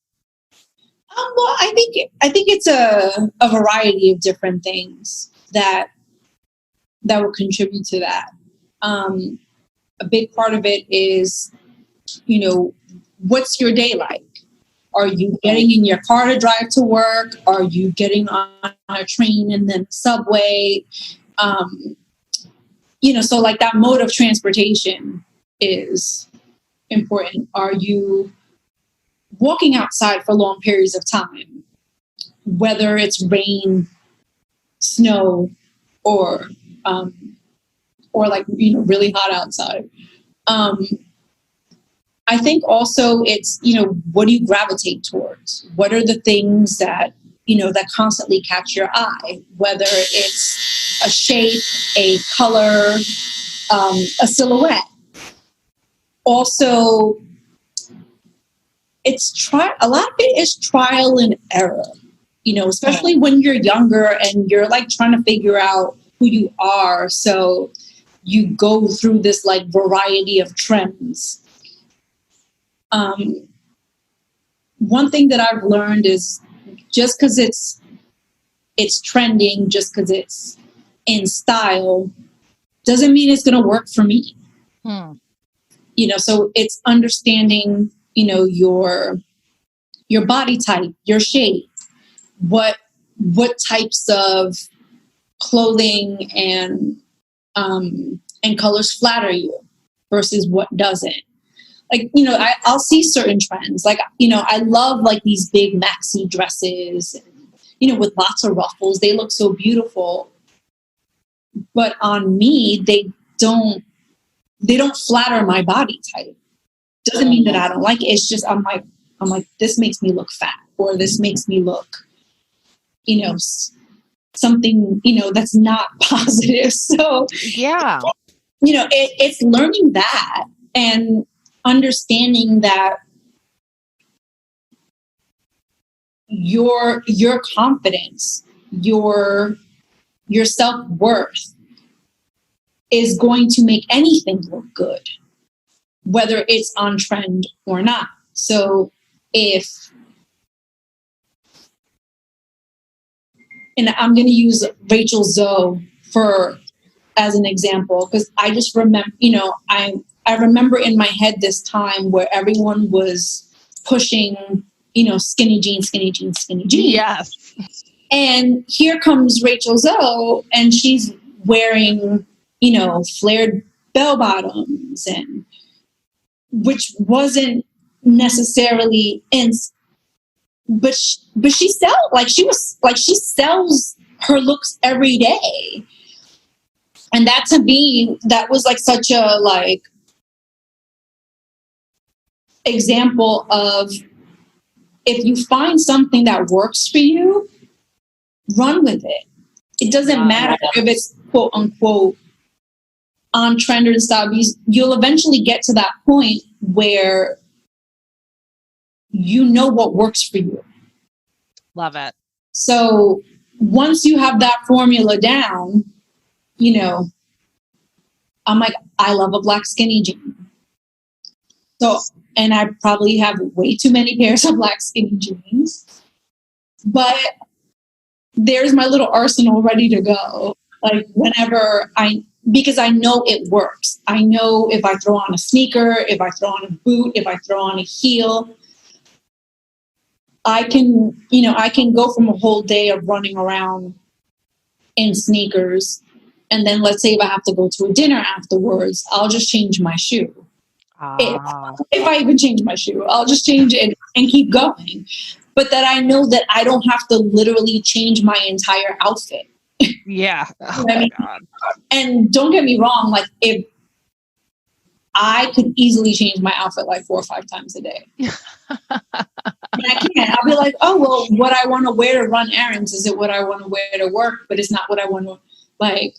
Well, I think it's a variety of different things that will contribute to that. A big part of it is, what's your day like? Are you getting in your car to drive to work? Are you getting on a train and then subway? So like that mode of transportation is important. Are you walking outside for long periods of time, whether it's rain, snow, or like, really hot outside? I think also it's, what do you gravitate towards? What are the things that, that constantly catch your eye, whether it's a shape, a color, a silhouette. Also, a lot of it is trial and error, especially when you're younger and you're like trying to figure out who you are. So you go through this like variety of trends. One thing that I've learned is just because it's trending, just because it's in style, doesn't mean it's going to work for me. So it's understanding, your body type, your shape, what types of clothing and colors flatter you versus what doesn't. Like, I'll see certain trends. Like, I love like these big maxi dresses, with lots of ruffles. They look so beautiful. But on me, they don't flatter my body type. Doesn't mean that I don't like it. It's just, I'm like, this makes me look fat, or this makes me look, something, that's not positive. So, yeah, it's learning that and understanding that your confidence, your self-worth is going to make anything look good, whether it's on trend or not. So and I'm going to use Rachel Zoe as an example, because I just remember, I remember in my head this time where everyone was pushing, skinny jeans, skinny jeans, skinny jeans. Yes. And here comes Rachel Zoe, and she's wearing, flared bell bottoms, and which wasn't necessarily but she sells her looks every day. And that, to me, that was like such a like example of, if you find something that works for you, run with it. It doesn't matter if it's quote unquote on trend or style. You'll eventually get to that point where you know what works for you. Love it. So once you have that formula down, I'm like, I love a black skinny jean. So, and I probably have way too many pairs of black skinny jeans, but there's my little arsenal ready to go. Like whenever because I know it works. I know if I throw on a sneaker, if I throw on a boot, if I throw on a heel, I can go from a whole day of running around in sneakers. And then let's say if I have to go to a dinner afterwards, I'll just change my shoe. If I even change my shoe, I'll just change it and keep going. But that I know that I don't have to literally change my entire outfit. Yeah. Oh my God. And don't get me wrong, like if I could easily change my outfit like 4 or 5 times a day. And I can't. I'll be like, oh, well, what I want to wear to run errands, is it what I want to wear to work? But it's not what I want to, like,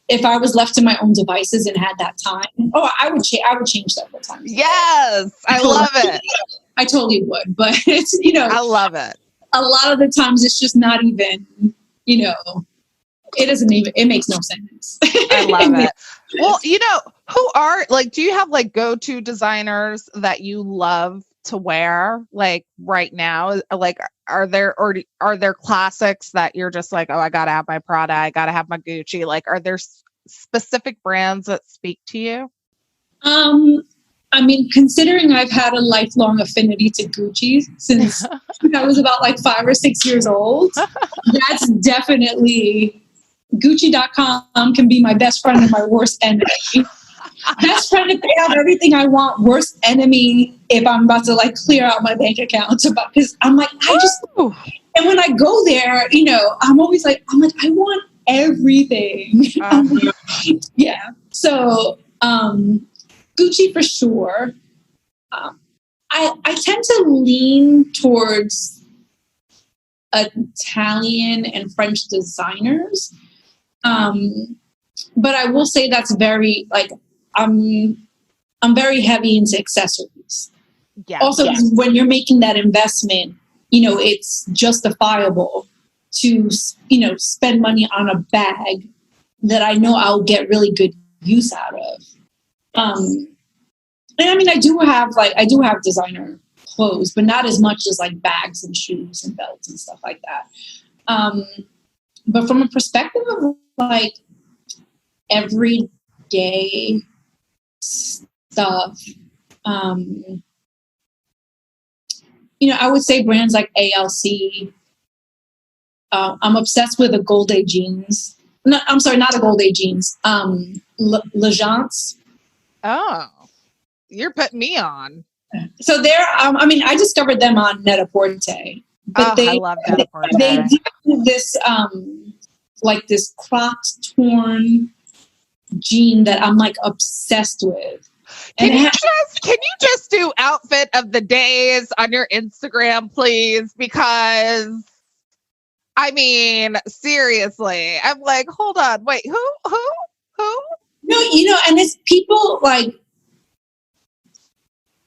if I was left to my own devices and had that time, I would change several times. Yes. I love it. I totally would, but it's, I love it. A lot of the times it's just not even, it makes no sense. I love it. Well, do you have like go-to designers that you love to wear like right now? Like, are there classics that you're just like, oh, I gotta have my Prada, I gotta have my Gucci? Like, are there specific brands that speak to you? I mean, considering I've had a lifelong affinity to Gucci since I was about like 5 or 6 years old, that's definitely Gucci.com can be my best friend and my worst enemy. Best friend if they have everything I want, worst enemy if I'm about to like clear out my bank account. Because I'm like, and when I go there, I'm always like, I want everything. Yeah. So, Gucci for sure. I tend to lean towards Italian and French designers. But I will say that's very like I'm very heavy into accessories. Yeah. Also, when you're making that investment, it's justifiable to spend money on a bag that I know I'll get really good use out of. And I mean, I do have designer clothes, but not as much as like bags and shoes and belts and stuff like that. But from a perspective of like everyday stuff, I would say brands like ALC. I'm obsessed with a Gold A jeans. No, I'm sorry, not a Gold A jeans. L'Agence. Oh, you're putting me on. So they're, I discovered them on Net-a-Porter. But I love Net-a-Porter. They do this, like this cropped, torn jean that I'm like obsessed with. Can you just do outfit of the days on your Instagram, please? Because I mean, seriously, I'm like, hold on, wait, who? No, and it's people like,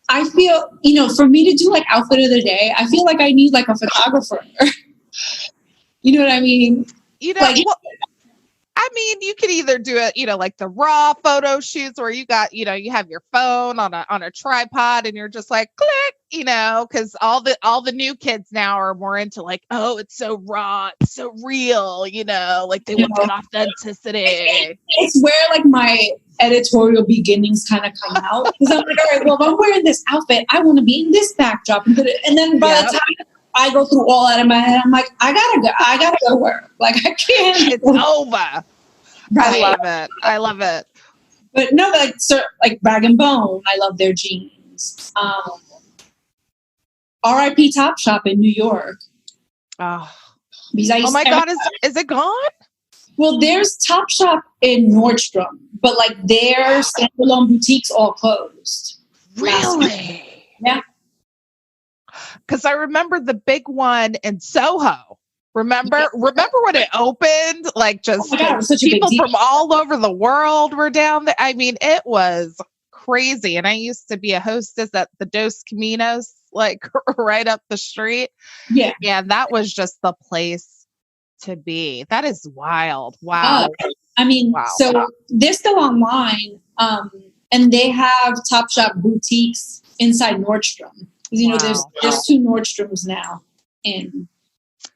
I feel, for me to do like outfit of the day, I feel like I need like a photographer. You know what I mean? I mean, you could either do it, like the raw photo shoots where you got, you have your phone on a tripod and you're just like, click, because all the new kids now are more into like, oh, it's so raw, it's so real, like they want that authenticity. It's where like my editorial beginnings kind of come out. Because I'm like, all right, well, if I'm wearing this outfit, I want to be in this backdrop. And then by the time I go through all that in my head, I'm like, I gotta go to work. Like I can't. It's over. Right. I love it. But no, like Rag & Bone, I love their jeans. R.I.P. Topshop in New York. Oh my God, is it gone? Well, there's Topshop in Nordstrom, but like their standalone boutiques all closed. Really? Yeah. Because I remember the big one in Soho. Remember when it opened? Like just people from all over the world were down there. I mean, it was crazy. And I used to be a hostess at the Dos Caminos, like right up the street. Yeah. And that was just the place to be. That is wild. Wow. I mean, Wow. so they're still online, and they have Topshop boutiques inside Nordstrom. You know, there's 2 Nordstroms now in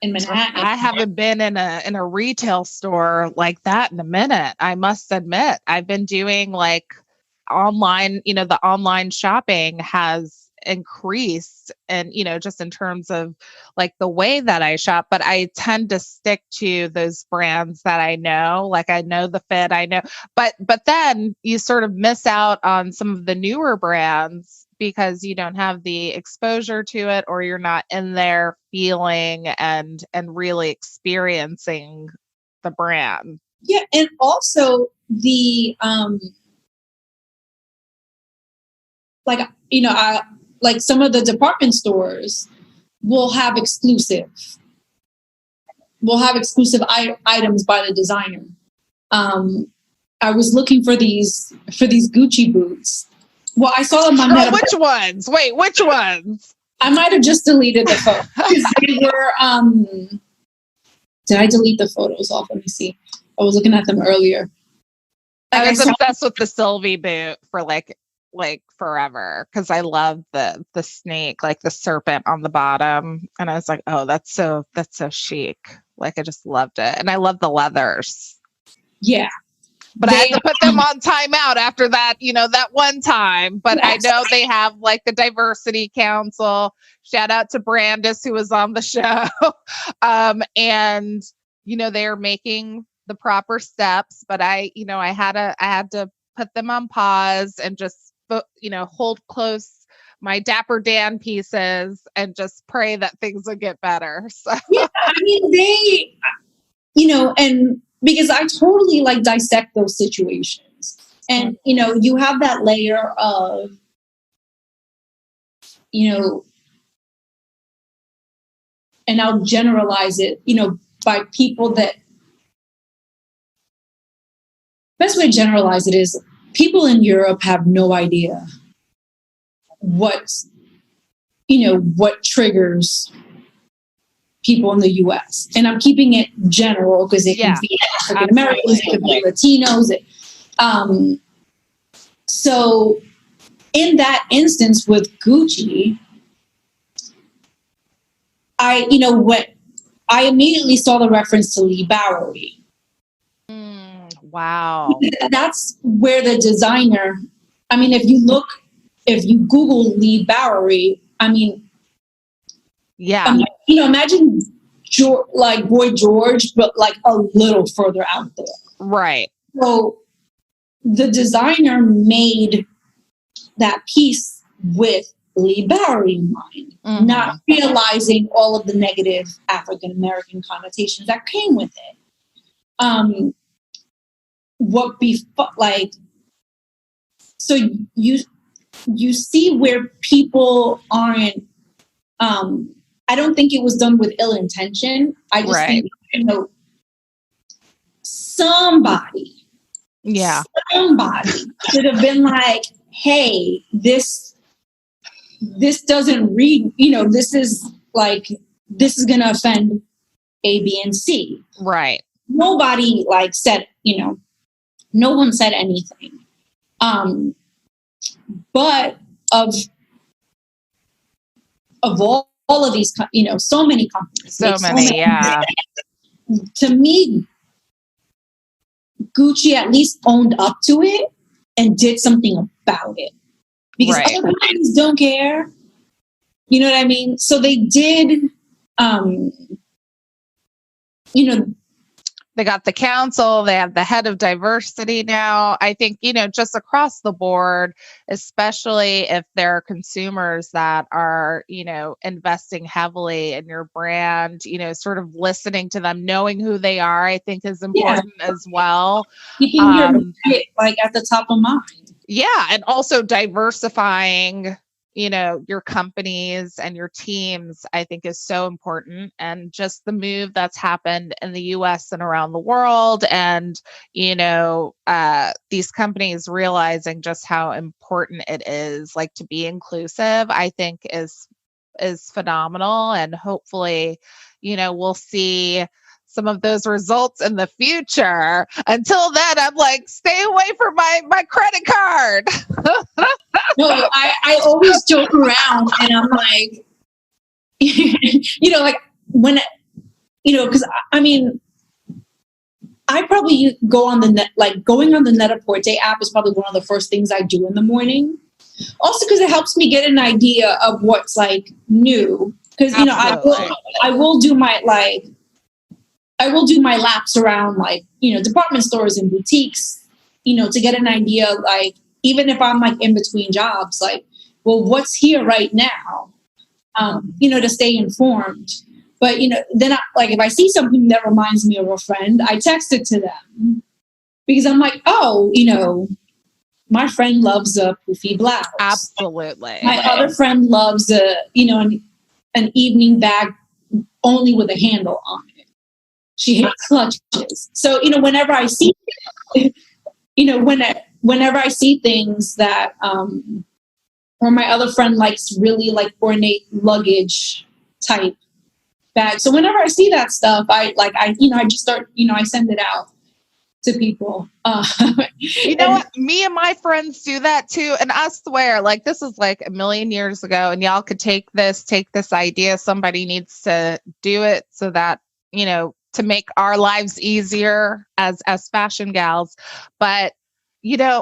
Manhattan. I haven't been in a retail store like that in a minute. I must admit, I've been doing like online, the online shopping has increased, and just in terms of like the way that I shop, but I tend to stick to those brands that I know. Like I know the fit, I know, but then you sort of miss out on some of the newer brands because you don't have the exposure to it, or you're not in there feeling and really experiencing the brand. Yeah, and also the like some of the department stores will have exclusive items by the designer. I was looking for these Gucci boots. Well, I saw them on Meta. Which ones? Wait, which ones? I might have just deleted the photos because they were. Did I delete the photos off? Let me see. I was looking at them earlier. Like I was obsessed with the Sylvie boot for like forever because I love the snake, like the serpent on the bottom, and I was like, oh, that's so chic. Like I just loved it, and I love the leathers. Yeah. But I had to put them on timeout after that, that one time. But yes. I know they have like the diversity council. Shout out to Brandis, who was on the show. And, they are making the proper steps. But I had to put them on pause and just, hold close my Dapper Dan pieces and just pray that things will get better. So. Yeah, I mean, they, and because I totally like dissect those situations. And, you have that layer of, and I'll generalize it, by people that, best way to generalize it is people in Europe have no idea what triggers people in the U.S. And I'm keeping it general because it can be African Americans, it can be Latinos. So in that instance with Gucci, I immediately saw the reference to Lee Bowery. Wow. That's where the designer, I mean, if you Google Lee Bowery, imagine like Boy George, but like a little further out there. Right. So the designer made that piece with Lee Bowery in mind, not realizing all of the negative African American connotations that came with it. So you see where people aren't. I don't think it was done with ill intention. I just think somebody should have been like, hey, this doesn't read, this is going to offend A, B, and C. Right. Nobody said, no one said anything. But of all of these, so many companies. To me, Gucci at least owned up to it and did something about it. Because other companies don't care. You know what I mean? So they did, they got the council, they have the head of diversity now. I think, just across the board, especially if there are consumers that are, investing heavily in your brand, sort of listening to them, knowing who they are, I think is important as well. Keeping your at the top of mind. Yeah. And also diversifying, your companies and your teams, I think is so important. And just the move that's happened in the US and around the world. And, these companies realizing just how important it is, to be inclusive, I think is phenomenal. And hopefully, we'll see some of those results in the future. Until then, I'm like, stay away from my credit card. No, I always joke around and I'm like, like when, because I mean, I probably go on the net, like going on the Net-a-Porter app is probably one of the first things I do in the morning. Also, because it helps me get an idea of what's like new. Because I will do my laps around like department stores and boutiques, to get an idea. Like even if I'm like in between jobs, like well, what's here right now? To stay informed. But then if I see something that reminds me of a friend, I text it to them because I'm like, oh, my friend loves a poofy blouse. Absolutely. My other friend loves an evening bag only with a handle on it. She hates clutches. So whenever I see, whenever I see things that, or my other friend likes really like ornate luggage type bag. So whenever I see that stuff, I just start, I send it out to people. What? Me and my friends do that too. And I swear, like this is like a million years ago and y'all could take this idea. Somebody needs to do it so that, to make our lives easier as fashion gals. But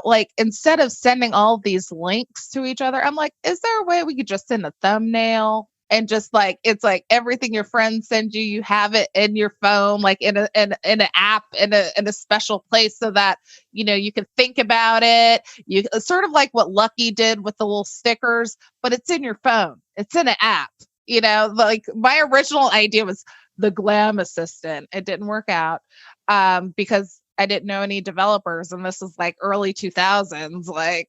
like instead of sending all these links to each other, I'm like, is there a way we could just send a thumbnail and just like, it's like everything your friends send you, you have it in your phone, like in an app, in a special place so that, you can think about it. You sort of like what Lucky did with the little stickers, but it's in your phone. It's in an app, like my original idea was the glam assistant. It didn't work out because I didn't know any developers and this is like early 2000s, like,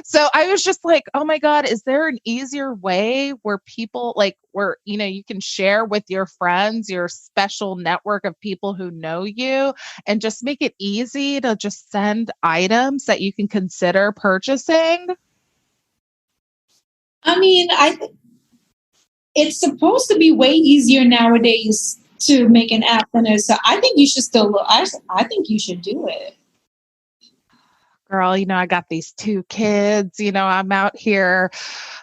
so I was just like, oh my God, is there an easier way where people like where, you can share with your friends, your special network of people who know you and just make it easy to just send items that you can consider purchasing? I mean, it's supposed to be way easier nowadays to make an app than it. So I think you should I think you should do it. Girl, I got these 2 kids, I'm out here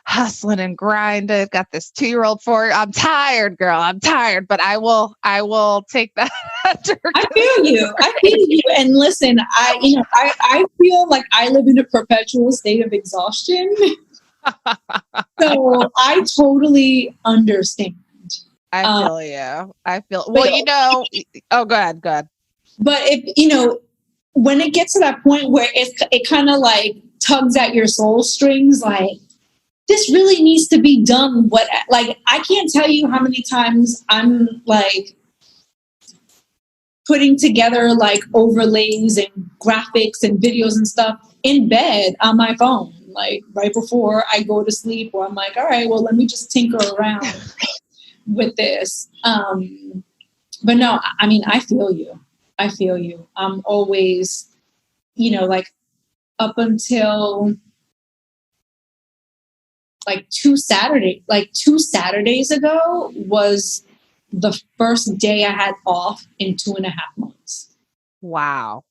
hustling and grinding. Got this 2-year-old I'm tired, girl. I'm tired, but I will take that. I feel you. And listen, I feel like I live in a perpetual state of exhaustion. So I totally understand. I feel you. Well, oh, go ahead. But if, when it gets to that point where it kind of like tugs at your soul strings, like this really needs to be done. Like, I can't tell you how many times I'm like putting together like overlays and graphics and videos and stuff in bed on my phone, like right before I go to sleep, or I'm like, all right, well, let me just tinker around with this. But no, I mean, I feel you. I'm always, like up until like 2 Saturdays ago was the first day I had off in 2.5 months. Wow.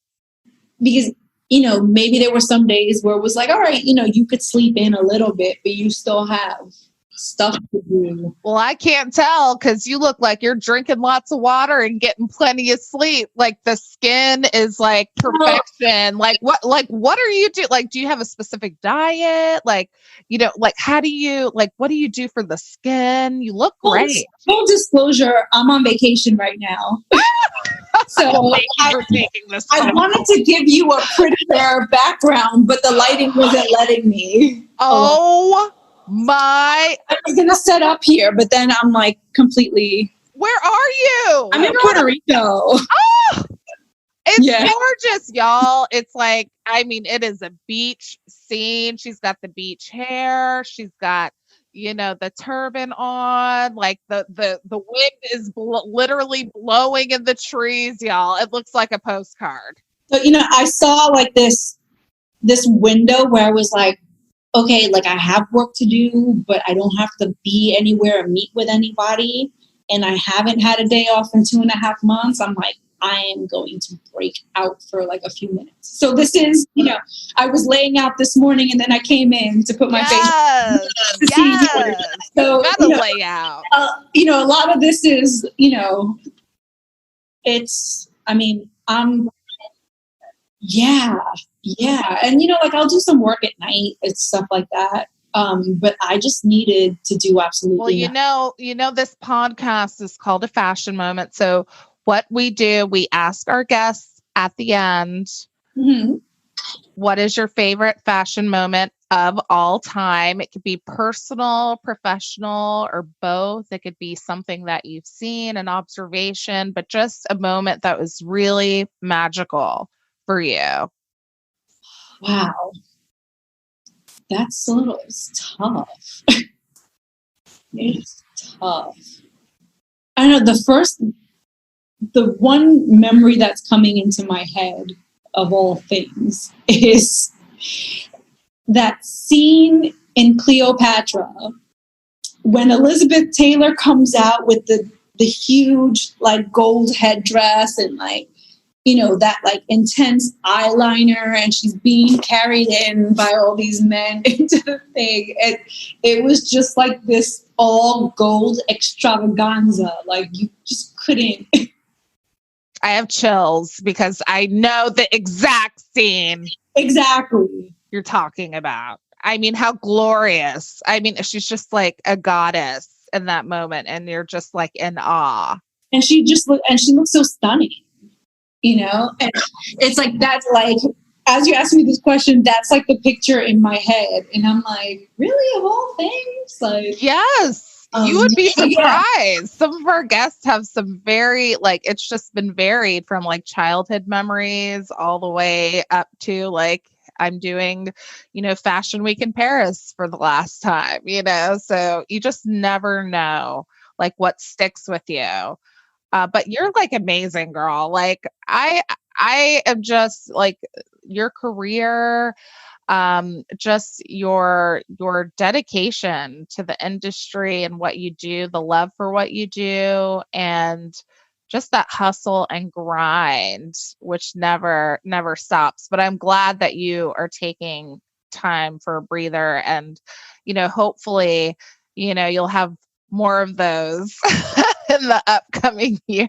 Because, maybe there were some days where it was like, all right, you could sleep in a little bit, but you still have stuff to do. Well, I can't tell because you look like you're drinking lots of water and getting plenty of sleep. Like the skin is like perfection. Like what are you do? Like, do you have a specific diet? Like, like what do you do for the skin? You look great. Full disclosure, I'm on vacation right now. So I wanted to give you a prettier background, but the lighting wasn't letting me. Oh. I was going to set up here, but then I'm like completely. Where are you? I'm in Puerto Rico. Oh, it's gorgeous, y'all. It's like, I mean, it is a beach scene. She's got the beach hair. She's got, the turban on. Like the wind is literally blowing in the trees, y'all. It looks like a postcard. So, I saw like this window where I was like, okay, like I have work to do, but I don't have to be anywhere or meet with anybody. and I haven't had a day off in 2.5 months, I'm like, I am going to break out for like a few minutes. So this is, I was laying out this morning and then I came in to put my face. So, gotta lay out. A lot of this is, it's, yeah. And, like I'll do some work at night and stuff like that. But I just needed to do absolutely nothing. This podcast is called A Fashion Moment. So what we do, we ask our guests at the end, what is your favorite fashion moment of all time? It could be personal, professional, or both. It could be something that you've seen, an observation, but just a moment that was really magical for you. Wow. It's tough. It's tough. I know the one memory that's coming into my head of all things is that scene in Cleopatra when Elizabeth Taylor comes out with the huge like gold headdress and like, that like intense eyeliner, and she's being carried in by all these men into the thing. And it was just like this all gold extravaganza. Like you just couldn't. I have chills because I know the exact scene. Exactly. You're talking about. I mean, how glorious. I mean, she's just like a goddess in that moment, and you're just like in awe. And she looks so stunning. And it's like, that's like, as you asked me this question, that's like the picture in my head. And I'm like, really, of all things? Like, yes, you would be surprised. Yeah. Some of our guests have some very, like, it's just been varied from like childhood memories all the way up to like, I'm doing, Fashion Week in Paris for the last time, so you just never know like what sticks with you. But you're like amazing, girl. Like I am just like your career, just your dedication to the industry and what you do, the love for what you do, and just that hustle and grind, which never stops. But I'm glad that you are taking time for a breather, and hopefully, you'll have more of those in the upcoming year.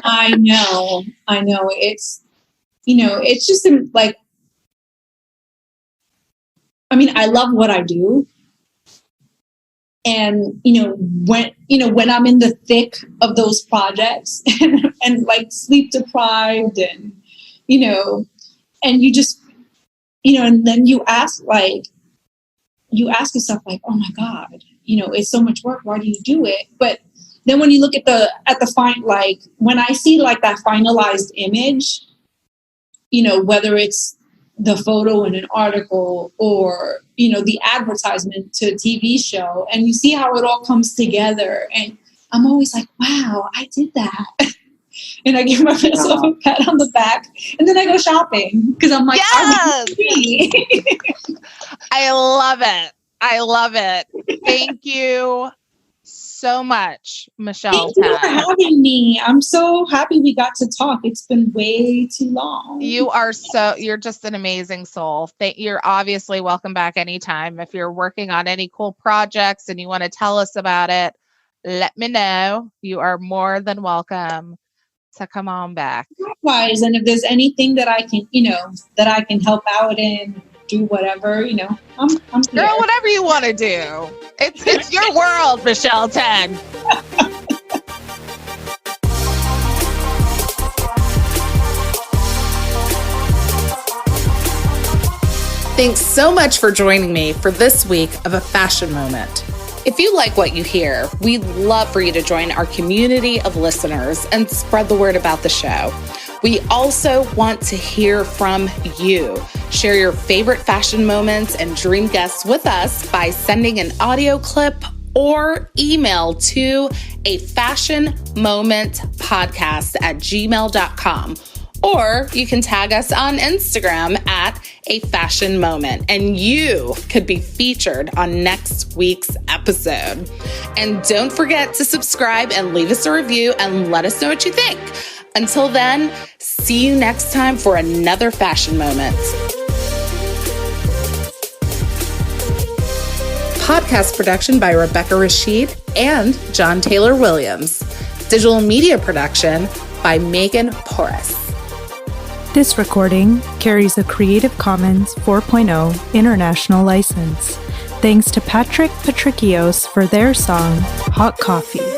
I know. It's, it's just like, I love what I do. And, when I'm in the thick of those projects and like sleep deprived and, and you just, and then you ask yourself like, oh my God, it's so much work. Why do you do it? But then when you look at like when I see like that finalized image, whether it's the photo in an article or, the advertisement to a TV show, and you see how it all comes together, and I'm always like, wow, I did that. And I give myself a pat on the back, and then I go shopping because I'm like, yes! I love it. Thank you so much, Michelle. Thank you for having me. I'm so happy we got to talk. It's been way too long. You're just an amazing soul. You're obviously welcome back anytime. If you're working on any cool projects and you want to tell us about it, let me know. You are more than welcome to come on back. Likewise, and if there's anything that I can help out in, do whatever, I'm here. Girl, whatever you want to do. It's your world, Michelle 10. Thanks so much for joining me for this week of A Fashion Moment. If you like what you hear, we'd love for you to join our community of listeners and spread the word about the show. We also want to hear from you. Share your favorite fashion moments and dream guests with us by sending an audio clip or email to afashionmomentpodcast@gmail.com. Or you can tag us on Instagram at A Fashion Moment, and you could be featured on next week's episode. And don't forget to subscribe and leave us a review and let us know what you think. Until then, see you next time for another fashion moment. Podcast production by Rebecca Rashid and John Taylor Williams. Digital media production by Megan Porras. This recording carries a Creative Commons 4.0 international license. Thanks to Patrick Patricios for their song, Hot Coffee.